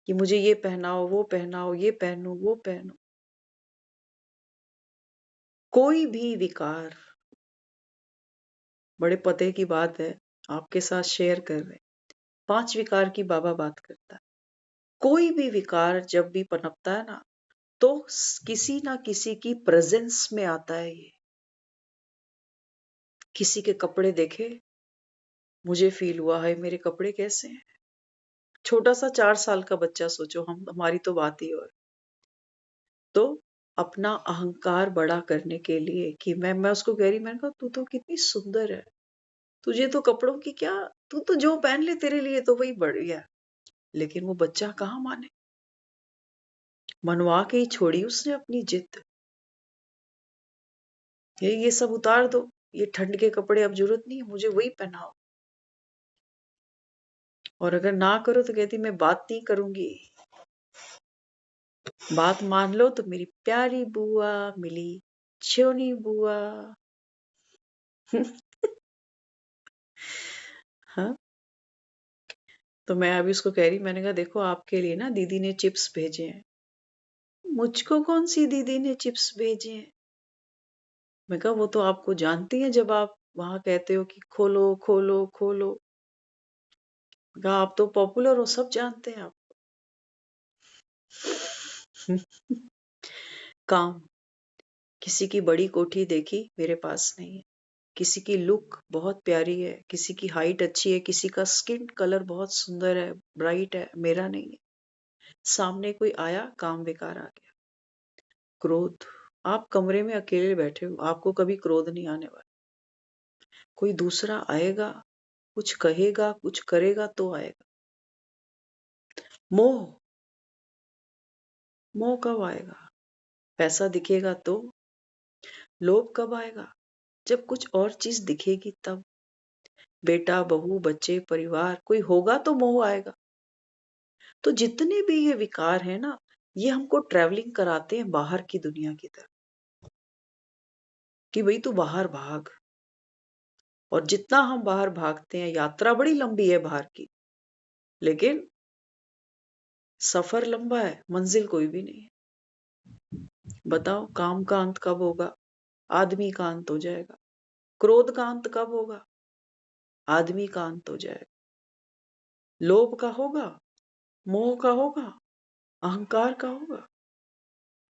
कि मुझे ये पहनाओ, वो पहनाओ, ये पहनूं, वो पहनूं। कोई भी विकार, बड़े पते की बात है, आपके साथ शेयर कर रहे हैं। 5 विकार की बाबा बात करता है। कोई भी विकार जब भी पनपता है ना, तो किसी ना किसी की प्रेजेंस में आता है ये। किसी के कपड़े देखे, मुझे फील हुआ है मेरे कपड़े कैसे हैं। छोटा सा 4 साल का बच्चा, सोचो, हम हमारी तो बात ही और। तो अपना अहंकार बड़ा करने के लिए कि मैं उसको कह रही, मैंने कहा तू तो कितनी सुंदर है, तुझे तो कपड़ों की क्या, तू तो जो पहन ले तेरे लिए तो वही बढ़िया। लेकिन वो बच्चा कहाँ माने, मनवा के ही छोड़ी उसने अपनी जिद। ये सब उतार दो, ये ठंड के कपड़े अब जरूरत नहीं है, मुझे वही पहनाओ। और अगर ना करो तो कहती मैं बात नहीं करूंगी। बात मान लो तो मेरी प्यारी बुआ मिली, छोनी बुआ। हाँ। तो मैं अभी उसको कह रही, मैंने कहा देखो आपके लिए ना दीदी ने चिप्स भेजे हैं। मुझको कौन सी दीदी ने चिप्स भेजे हैं? मैं कहा वो तो आपको जानती हैं, जब आप वहां कहते हो कि खोलो खोलो खोलो। कहा आप तो पॉपुलर हो, सब जानते हैं आप। काम, किसी की बड़ी कोठी देखी, मेरे पास नहीं है। किसी की लुक बहुत प्यारी है, किसी की हाइट अच्छी है, किसी का स्किन कलर बहुत सुंदर है, ब्राइट है, मेरा नहीं है। सामने कोई आया, काम बेकार आ गया। क्रोध, आप कमरे में अकेले बैठे हो, आपको कभी क्रोध नहीं आने वाला। कोई दूसरा आएगा, कुछ कहेगा, कुछ करेगा तो आएगा। मोह, मोह कब आएगा? पैसा दिखेगा तो। लोभ कब आएगा? जब कुछ और चीज दिखेगी तब। बेटा, बहू, बच्चे, परिवार कोई होगा तो मोह आएगा। तो जितने भी ये विकार है ना, ये हमको ट्रैवलिंग कराते हैं बाहर की दुनिया की तरफ, कि भाई तू बाहर भाग। और जितना हम बाहर भागते हैं, यात्रा बड़ी लंबी है बाहर की, लेकिन सफर लंबा है, मंजिल कोई भी नहीं है। बताओ, काम का अंत कब होगा? आदमी का अंत हो जाएगा। क्रोध का अंत कब होगा? आदमी का अंत हो जाएगा। लोभ का होगा, मोह का होगा, अहंकार का होगा,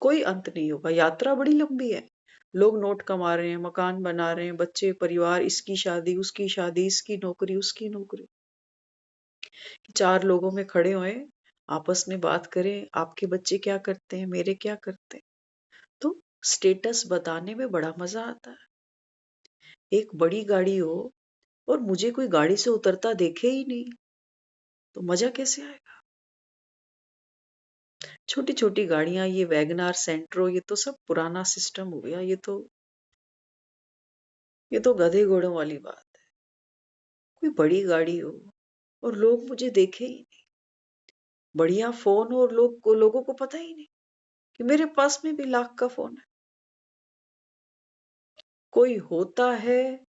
कोई अंत नहीं होगा। यात्रा बड़ी लंबी है। लोग नोट कमा रहे हैं, मकान बना रहे हैं, बच्चे, परिवार, इसकी शादी, उसकी शादी, इसकी नौकरी, उसकी नौकरी। 4 लोगों में खड़े हुए, आपस में बात करें, आपके बच्चे क्या करते हैं, मेरे क्या करते हैं। तो स्टेटस बताने में बड़ा मजा आता है। एक बड़ी गाड़ी हो और मुझे कोई गाड़ी से उतरता देखे ही नहीं, तो मजा कैसे आएगा? छोटी छोटी गाड़ियां, ये वैगनार, सेंट्रो, ये तो सब पुराना सिस्टम हो गया। ये तो गधे घोड़ों वाली बात है। कोई बड़ी गाड़ी हो और लोग मुझे देखे ही नहीं, बढ़िया फोन हो और लोगों को पता ही नहीं कि मेरे पास में भी लाख का फोन है। कोई होता है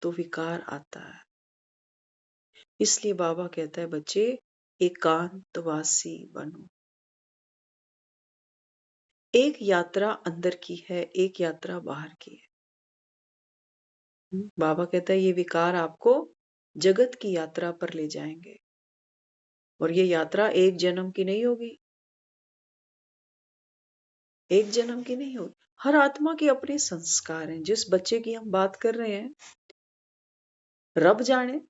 तो विकार आता है। इसलिए बाबा कहता है बच्चे, एकांतवासी बनो। एक यात्रा अंदर की है, एक यात्रा बाहर की है। बाबा कहता है ये विकार आपको जगत की यात्रा पर ले जाएंगे, और ये यात्रा एक जन्म की नहीं होगी, एक जन्म की नहीं होगी। हर आत्मा के अपने संस्कार हैं। जिस बच्चे की हम बात कर रहे हैं, रब जाने,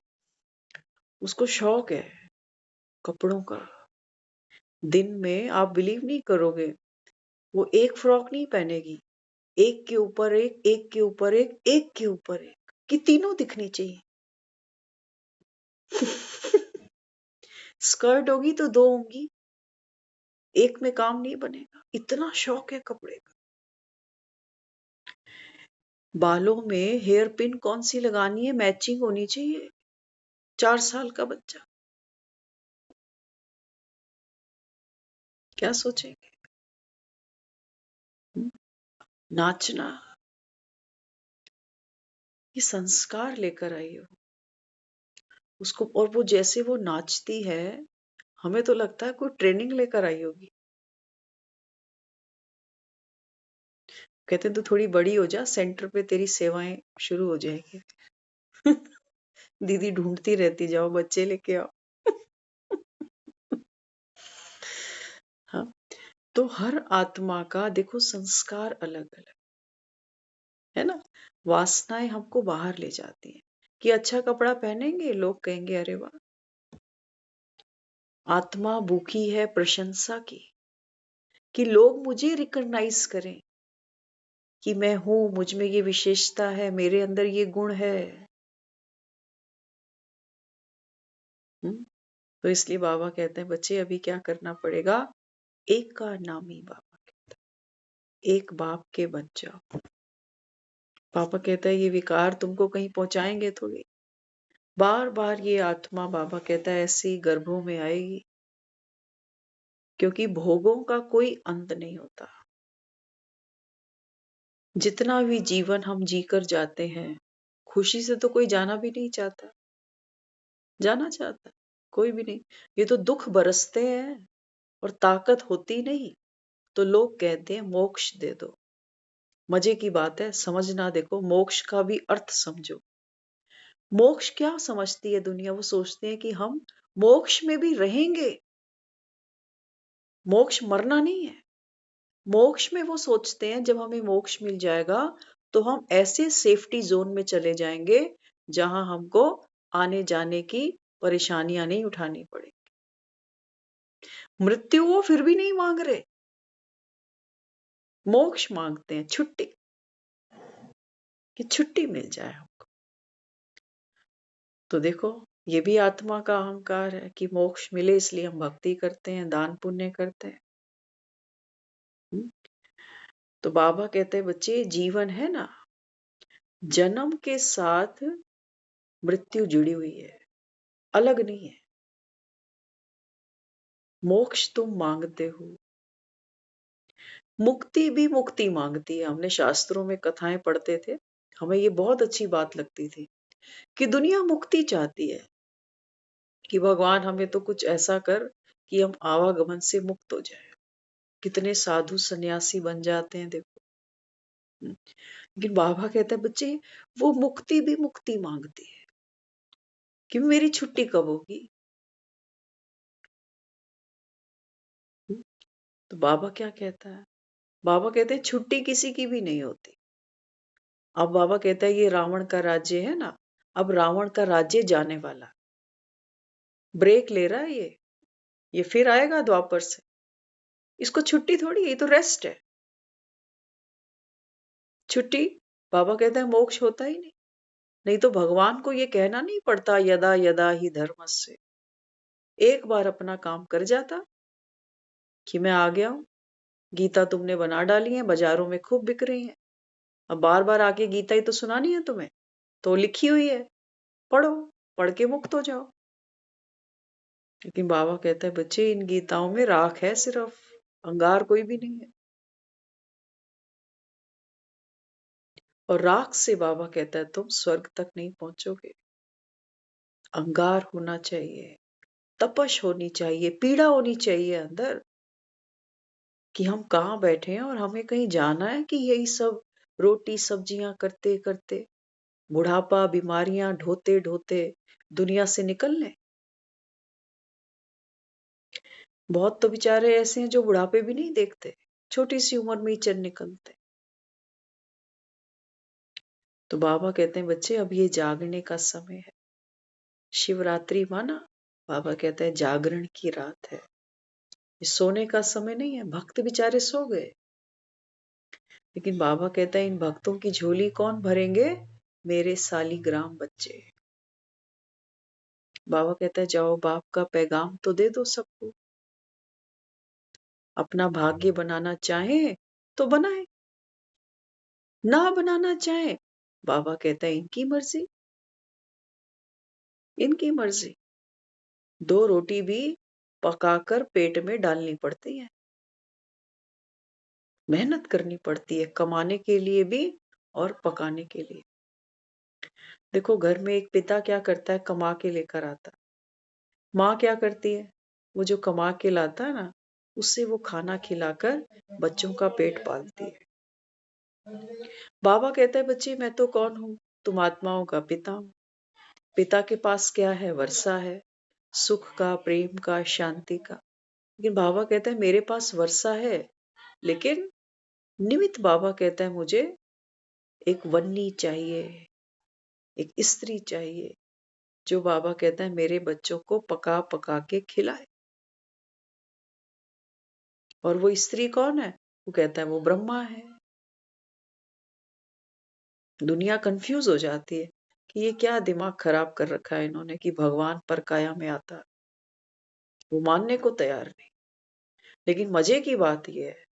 उसको शौक है कपड़ों का। दिन में आप बिलीव नहीं करोगे, वो एक फ्रॉक नहीं पहनेगी, एक के ऊपर एक, एक के ऊपर एक, एक के ऊपर एक, कि तीनों दिखनी चाहिए। स्कर्ट होगी तो दो होंगी, एक में काम नहीं बनेगा। इतना शौक है कपड़े का। बालों में हेयर पिन कौन सी लगानी है, मैचिंग होनी चाहिए। 4 साल का बच्चा क्या सोचेंगे? नाचना, ये संस्कार लेकर आई हो उसको। और वो जैसे वो नाचती है, हमें तो लगता है कोई ट्रेनिंग लेकर आई होगी। कहते हैं तो थोड़ी बड़ी हो जा, सेंटर पे तेरी सेवाएं शुरू हो जाएगी। दीदी ढूंढती रहती, जाओ बच्चे लेके आओ। हाँ, तो हर आत्मा का देखो संस्कार अलग अलग है ना। वासनाएं हमको बाहर ले जाती हैं कि अच्छा कपड़ा पहनेंगे, लोग कहेंगे अरे वाह। आत्मा भूखी है प्रशंसा की, कि लोग मुझे रिकॉग्नाइज करें कि मैं हूं, मुझ में ये विशेषता है, मेरे अंदर ये गुण है। तो इसलिए बाबा कहते हैं बच्चे अभी क्या करना पड़ेगा, एक का नामी बाबा कहता है, एक बाप के बन जाओ। पापा कहता है ये विकार तुमको कहीं पहुंचाएंगे थोड़ी। बार बार ये आत्मा, बाबा कहता है, ऐसी गर्भों में आएगी, क्योंकि भोगों का कोई अंत नहीं होता। जितना भी जीवन हम जीकर जाते हैं, खुशी से तो कोई जाना भी नहीं चाहता, जाना चाहता कोई भी नहीं। ये तो दुख बरसते हैं और ताकत होती नहीं, तो लोग कहते हैं मोक्ष दे दो। मजे की बात है, समझना देखो, मोक्ष का भी अर्थ समझो। मोक्ष क्या समझती है दुनिया? वो सोचते हैं कि हम मोक्ष में भी रहेंगे। मोक्ष मरना नहीं है। मोक्ष में वो सोचते हैं जब हमें मोक्ष मिल जाएगा तो हम ऐसे सेफ्टी जोन में चले जाएंगे जहां हमको आने जाने की परेशानियां नहीं उठानी पड़े। मृत्यु वो फिर भी नहीं मांग रहे, मोक्ष मांगते हैं, छुट्टी, कि छुट्टी मिल जाए हमको। तो देखो, ये भी आत्मा का अहंकार है कि मोक्ष मिले इसलिए हम भक्ति करते हैं, दान पुण्य करते हैं। हम्म? तो बाबा कहते हैं बच्चे, जीवन है ना, जन्म के साथ मृत्यु जुड़ी हुई है, अलग नहीं है। मोक्ष तुम मांगते हो, मुक्ति भी मुक्ति मांगती है। हमने शास्त्रों में कथाएं पढ़ते थे, हमें ये बहुत अच्छी बात लगती थी कि दुनिया मुक्ति चाहती है, कि भगवान हमें तो कुछ ऐसा कर कि हम आवागमन से मुक्त हो जाए। कितने साधु सन्यासी बन जाते हैं देखो। लेकिन बाबा कहता है बच्चे, वो मुक्ति भी मुक्ति मांगती है कि मेरी छुट्टी कब होगी। तो बाबा क्या कहता है? बाबा कहते हैं छुट्टी किसी की भी नहीं होती। अब बाबा कहता है ये रावण का राज्य है ना, अब रावण का राज्य जाने वाला, ब्रेक ले रहा है ये फिर आएगा द्वापर से। इसको छुट्टी थोड़ी है, ये तो रेस्ट है। छुट्टी, बाबा कहते हैं मोक्ष होता ही नहीं। नहीं तो भगवान को ये कहना नहीं पड़ता यदा यदा ही धर्मस्य। एक बार अपना काम कर जाता कि मैं आ गया हूं, गीता तुमने बना डाली है, बाजारों में खूब बिक रही है, अब बार बार आके गीता ही तो सुनानी है तुम्हें, तो लिखी हुई है, पढ़ो, पढ़ के मुक्त हो जाओ। लेकिन बाबा कहता है बच्चे इन गीताओं में राख है सिर्फ, अंगार कोई भी नहीं है। और राख से बाबा कहता है तुम स्वर्ग तक नहीं पहुंचोगे। अंगार होना चाहिए, तपश होनी चाहिए, पीड़ा होनी चाहिए अंदर, कि हम कहाँ बैठे हैं और हमें कहीं जाना है कि यही सब रोटी सब्जियां करते करते बुढ़ापा बीमारियां ढोते ढोते दुनिया से निकल लें। बहुत तो बेचारे ऐसे हैं जो बुढ़ापे भी नहीं देखते, छोटी सी उम्र में ही चल निकलते। तो बाबा कहते हैं बच्चे अब ये जागने का समय है। शिवरात्रि माना, बाबा कहते हैं जागरण की रात है, ये सोने का समय नहीं है। भक्त बेचारे सो गए, लेकिन बाबा कहता है इन भक्तों की झोली कौन भरेंगे? मेरे सालीग्राम बच्चे। बाबा कहता है जाओ बाप का पैगाम तो दे दो सबको। अपना भाग्य बनाना चाहे तो बनाए, ना बनाना चाहे बाबा कहता है इनकी मर्जी, इनकी मर्जी। दो रोटी भी पकाकर पेट में डालनी पड़ती है, मेहनत करनी पड़ती है, कमाने के लिए भी और पकाने के लिए। देखो घर में एक पिता क्या करता है, कमा के लेकर आता। माँ क्या करती है, वो जो कमा के लाता है ना, उससे वो खाना खिलाकर बच्चों का पेट पालती है। बाबा कहता है बच्चे मैं तो कौन हूं? तुम आत्माओं का पिता हूं। पिता के पास क्या है? वर्षा है, सुख का, प्रेम का, शांति का। लेकिन बाबा कहता है मेरे पास वर्षा है, लेकिन निमित्त बाबा कहता है मुझे एक वन्नी चाहिए, एक स्त्री चाहिए, जो बाबा कहता है मेरे बच्चों को पका पका के खिलाए। और वो स्त्री कौन है? वो कहता है वो ब्रह्मा है। दुनिया कंफ्यूज हो जाती है कि ये क्या दिमाग खराब कर रखा है इन्होंने कि भगवान पर काया में आता। वो मानने को तैयार नहीं। लेकिन मजे की बात ये है,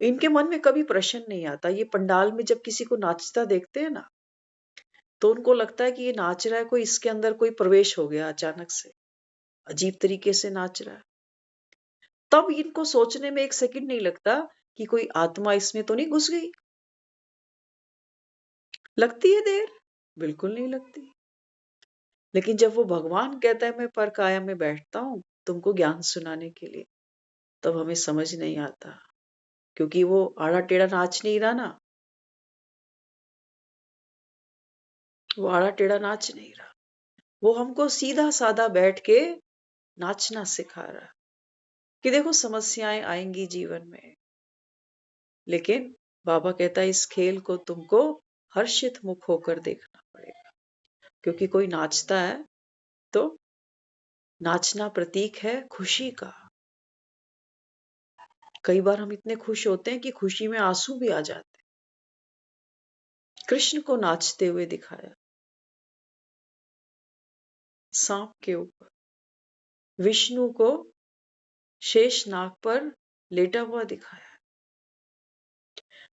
इनके मन में कभी प्रश्न नहीं आता। ये पंडाल में जब किसी को नाचता देखते हैं ना, तो उनको लगता है कि ये नाच रहा है, कोई इसके अंदर कोई प्रवेश हो गया अचानक से, अजीब तरीके से नाच रहा है। तब इनको सोचने में एक सेकंड नहीं लगता कि कोई आत्मा इसमें तो नहीं घुस गई। लगती है देर? बिल्कुल नहीं लगती। लेकिन जब वो भगवान कहता है मैं पर काया में बैठता हूं तुमको ज्ञान सुनाने के लिए, तब हमें समझ नहीं आता, क्योंकि वो आड़ा टेढ़ा नाच नहीं रहा ना, वो आड़ा टेढ़ा नाच नहीं रहा, वो हमको सीधा साधा बैठ के नाचना सिखा रहा है कि देखो समस्याएं आएंगी जीवन में, लेकिन बाबा कहता है इस खेल को तुमको हर्षित मुख होकर देखना पड़ेगा। क्योंकि कोई नाचता है तो नाचना प्रतीक है खुशी का। कई बार हम इतने खुश होते हैं कि खुशी में आंसू भी आ जाते हैं। कृष्ण को नाचते हुए दिखाया सांप के ऊपर, विष्णु को शेष नाग पर लेटा हुआ दिखाया।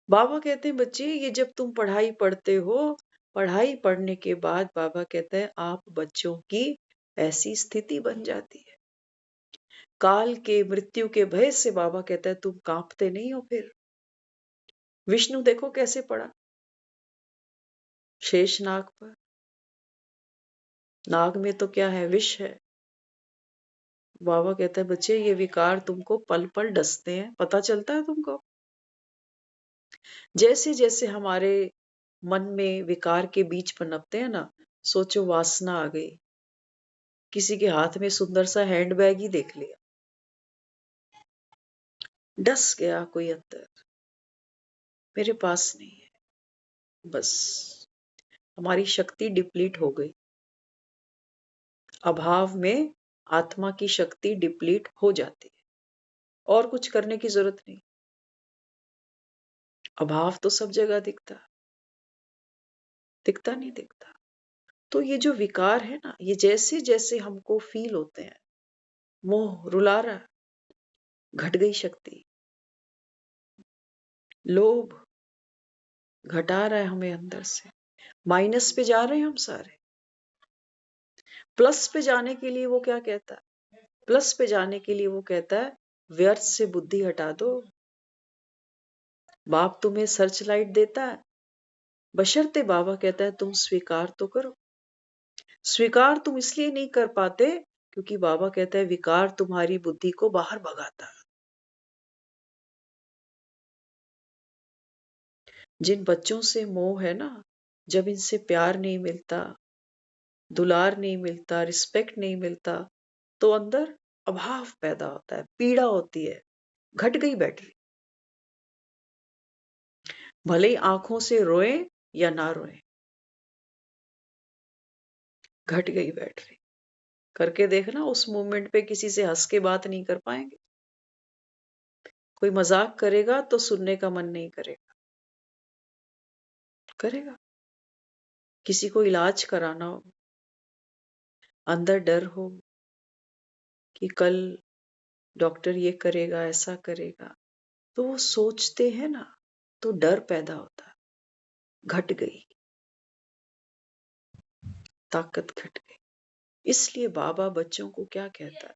बाबा कहते हैं बच्चे ये जब तुम पढ़ाई पढ़ते हो, पढ़ाई पढ़ने के बाद बाबा कहते हैं आप बच्चों की ऐसी स्थिति बन जाती है, काल के मृत्यु के भय से बाबा कहता है तुम कांपते नहीं हो। फिर विष्णु देखो कैसे पड़ा शेष नाग पर। नाग में तो क्या है? विष है। बाबा कहता है बच्चे ये विकार तुमको पल पल डसते हैं, पता चलता है तुमको? जैसे जैसे हमारे मन में विकार के बीज पनपते हैं ना, सोचो वासना आ गई, किसी के हाथ में सुंदर सा हैंडबैग ही देख लिया, डस गया कोई अंदर, मेरे पास नहीं है, बस हमारी शक्ति डिप्लीट हो गई। अभाव में आत्मा की शक्ति डिप्लीट हो जाती है, और कुछ करने की जरूरत नहीं। अभाव तो सब जगह दिखता, दिखता नहीं दिखता। तो ये जो विकार है ना, ये जैसे जैसे हमको फील होते हैं, मोह रुला रहा है, घट गई शक्ति, लोभ घटा रहा है हमें अंदर से, माइनस पे जा रहे हैं हम सारे। प्लस पे जाने के लिए वो क्या कहता है? प्लस पे जाने के लिए वो कहता है व्यर्थ से बुद्धि हटा दो। बाप तुम्हें सर्च लाइट देता है, बशर्ते बाबा कहता है तुम स्वीकार तो करो। स्वीकार तुम इसलिए नहीं कर पाते क्योंकि बाबा कहता है विकार तुम्हारी बुद्धि को बाहर भगाता है। जिन बच्चों से मोह है ना, जब इनसे प्यार नहीं मिलता, दुलार नहीं मिलता, रिस्पेक्ट नहीं मिलता, तो अंदर अभाव पैदा होता है, पीड़ा होती है, घट गई बैटरी। भले ही आंखों से रोए या ना रोए, घट गई बैटरी। करके देखना, उस मोमेंट पे किसी से हंस के बात नहीं कर पाएंगे। कोई मजाक करेगा तो सुनने का मन नहीं करेगा, करेगा। किसी को इलाज कराना हो, अंदर डर हो कि कल डॉक्टर ये करेगा, ऐसा करेगा, तो वो सोचते हैं ना, तो डर पैदा होता है। घट गई, ताकत घट गई। इसलिए बाबा बच्चों को क्या कहता है?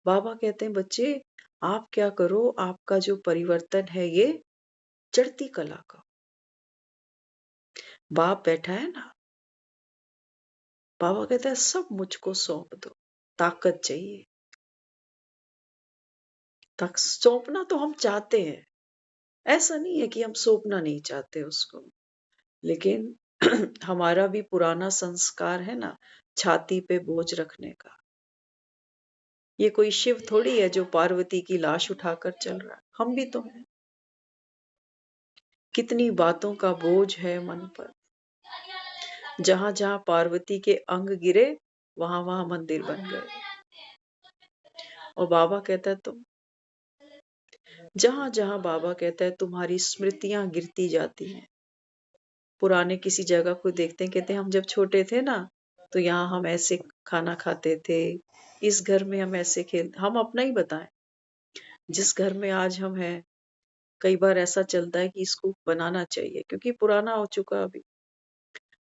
बाबा कहते हैं बच्चे आप क्या करो, आपका जो परिवर्तन है ये चढ़ती कला का। बाप बैठा है ना, बाबा कहता है सब मुझको सौंप दो, ताकत चाहिए। तक सौंपना तो हम चाहते हैं, ऐसा नहीं है कि हम सौंपना नहीं चाहते उसको, लेकिन हमारा भी पुराना संस्कार है ना, छाती पे बोझ रखने का। ये कोई शिव थोड़ी है जो पार्वती की लाश उठाकर चल रहा है, हम भी तो हैं। कितनी बातों का बोझ है मन पर। जहां जहां पार्वती के अंग गिरे, वहां वहां मंदिर बन गए। और बाबा कहता है तुम, जहां जहां बाबा कहता है तुम्हारी स्मृतियां गिरती जाती हैं। पुराने किसी जगह को देखते हैं, कहते हैं हम जब छोटे थे ना, तो यहाँ हम ऐसे खाना खाते थे, इस घर में हम ऐसे खेल, हम अपना ही बताएं। जिस घर में आज हम हैं, कई बार ऐसा चलता है कि इसको बनाना चाहिए क्योंकि पुराना हो चुका अभी।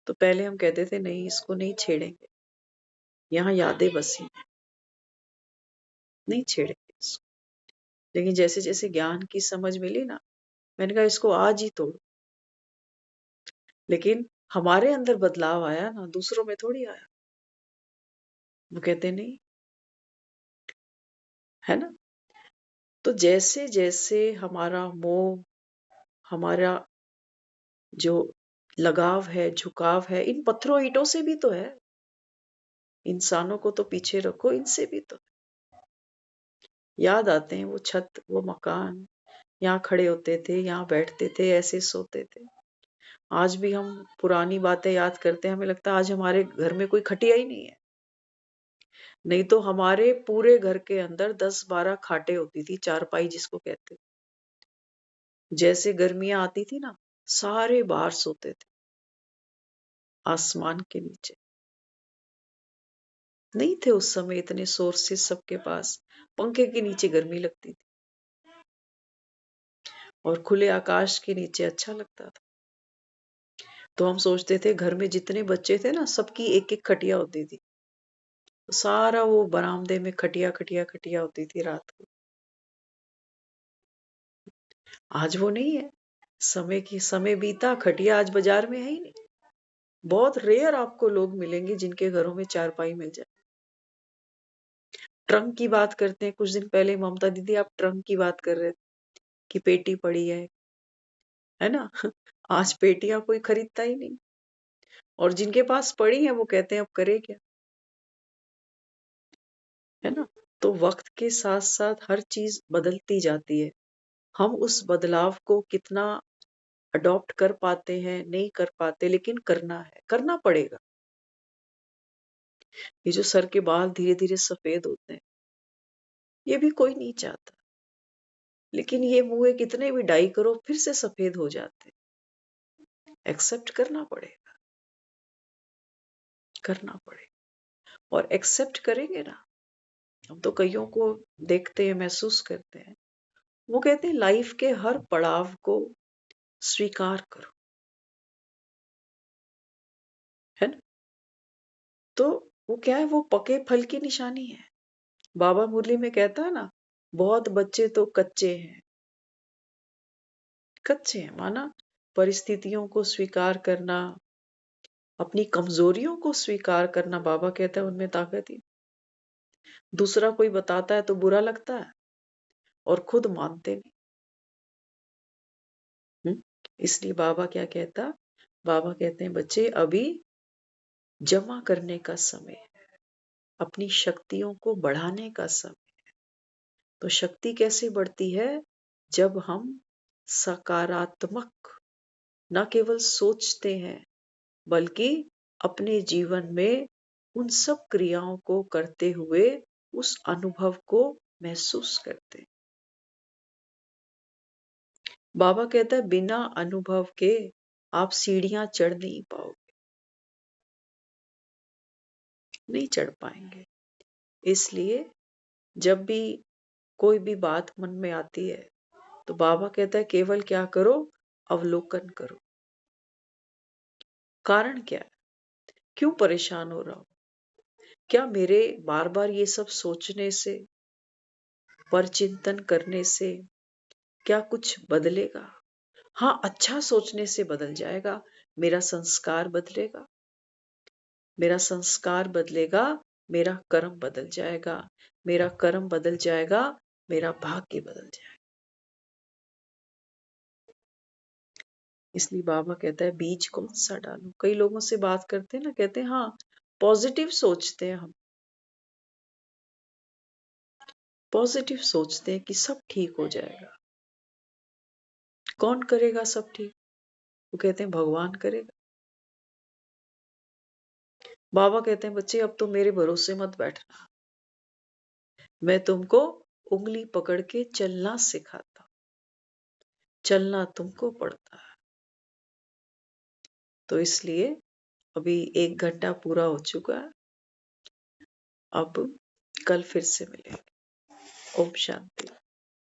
तो पहले हम कहते थे नहीं इसको नहीं छेड़ेंगे, यहाँ यादें बसी हैं, नहीं छेड़ेंगे इसको। लेकिन जैसे जैसे ज्ञान की समझ मिली ना, मैंने कहा इसको आज ही तोड़ो। लेकिन हमारे अंदर बदलाव आया ना, दूसरों में थोड़ी आया। वो कहते नहीं, है ना। तो जैसे जैसे हमारा मोह, हमारा जो लगाव है, झुकाव है, इन पत्थरों ईंटों से भी तो है। इंसानों को तो पीछे रखो, इनसे भी तो याद आते हैं वो छत, वो मकान, यहाँ खड़े होते थे, यहाँ बैठते थे, ऐसे सोते थे। आज भी हम पुरानी बातें याद करते हैं, हमें लगता है आज हमारे घर में कोई खटिया ही नहीं है। नहीं तो हमारे पूरे घर के अंदर 10-12 खाटें होती थी, चारपाई जिसको कहते। जैसे गर्मियां आती थी ना, सारे बाहर सोते थे आसमान के नीचे। नहीं थे उस समय इतने सोर्सेस सबके पास, पंखे के नीचे गर्मी लगती थी और खुले आकाश के नीचे अच्छा लगता था। तो हम सोचते थे घर में जितने बच्चे थे ना, सबकी एक एक खटिया होती थी। तो सारा वो बरामदे में खटिया खटिया खटिया होती थी रात को। आज वो नहीं है। समय बीता, खटिया आज बाजार में है ही नहीं। बहुत रेयर आपको लोग मिलेंगे जिनके घरों में चारपाई मिल जाए। ट्रंक की बात करते हैं, कुछ दिन पहले ममता दीदी आप ट्रंक की बात कर रहे थे कि पेटी पड़ी है ना। आज पेटियां कोई खरीदता ही नहीं, और जिनके पास पड़ी है वो कहते हैं अब करे क्या, है ना। तो वक्त के साथ साथ हर चीज बदलती जाती है। हम उस बदलाव को कितना अडॉप्ट कर पाते हैं, नहीं कर पाते, लेकिन करना है, करना पड़ेगा। ये जो सर के बाल धीरे धीरे सफेद होते हैं, ये भी कोई नहीं चाहता, लेकिन ये मुंह कितने भी डाई करो फिर से सफेद हो जाते हैं। एक्सेप्ट करना पड़ेगा। करना पड़े और एक्सेप्ट करेंगे ना। हम तो कईयों को देखते हैं, महसूस करते हैं, वो कहते हैं लाइफ के हर पड़ाव को स्वीकार करो, है ना। तो वो क्या है, वो पके फल की निशानी है। बाबा मुरली में कहता है ना, बहुत बच्चे तो कच्चे हैं, कच्चे हैं माना परिस्थितियों को स्वीकार करना, अपनी कमजोरियों को स्वीकार करना। बाबा कहता है उनमें ताकत ही। दूसरा कोई बताता है तो बुरा लगता है और खुद मानते नहीं। इसलिए बाबा क्या कहता, बाबा कहते हैं बच्चे अभी जमा करने का समय है, अपनी शक्तियों को बढ़ाने का समय। तो शक्ति कैसे बढ़ती है, जब हम सकारात्मक न केवल सोचते हैं, बल्कि अपने जीवन में उन सब क्रियाओं को करते हुए उस अनुभव को महसूस करते हैं। बाबा कहता है बिना अनुभव के आप सीढ़ियां चढ़ नहीं पाओगे, नहीं चढ़ पाएंगे। इसलिए जब भी कोई भी बात मन में आती है तो बाबा कहता है केवल क्या करो, अवलोकन करो। कारण क्या है, क्यों परेशान हो रहा हूं? क्या मेरे बार बार ये सब सोचने से, परचिंतन करने से क्या कुछ बदलेगा? हाँ, अच्छा सोचने से बदल जाएगा। मेरा संस्कार बदलेगा, मेरा संस्कार बदलेगा, मेरा कर्म बदल जाएगा, मेरा कर्म बदल जाएगा, मेरा भाग्य बदल जाएगा। इसलिए बाबा कहता है बीज कौन सा डालूं। कई लोगों से बात करते हैं ना, कहते हैं हाँ पॉजिटिव सोचते हैं, हम पॉजिटिव सोचते हैं कि सब ठीक हो जाएगा। कौन करेगा सब ठीक? वो कहते हैं भगवान करेगा। बाबा कहते हैं बच्चे अब तो मेरे भरोसे मत बैठना, मैं तुमको उंगली पकड़ के चलना सिखाता हूं, चलना तुमको पड़ता है। तो इसलिए अभी 1 घंटा पूरा हो चुका है, अब कल फिर से मिलेंगे। ओम शांति।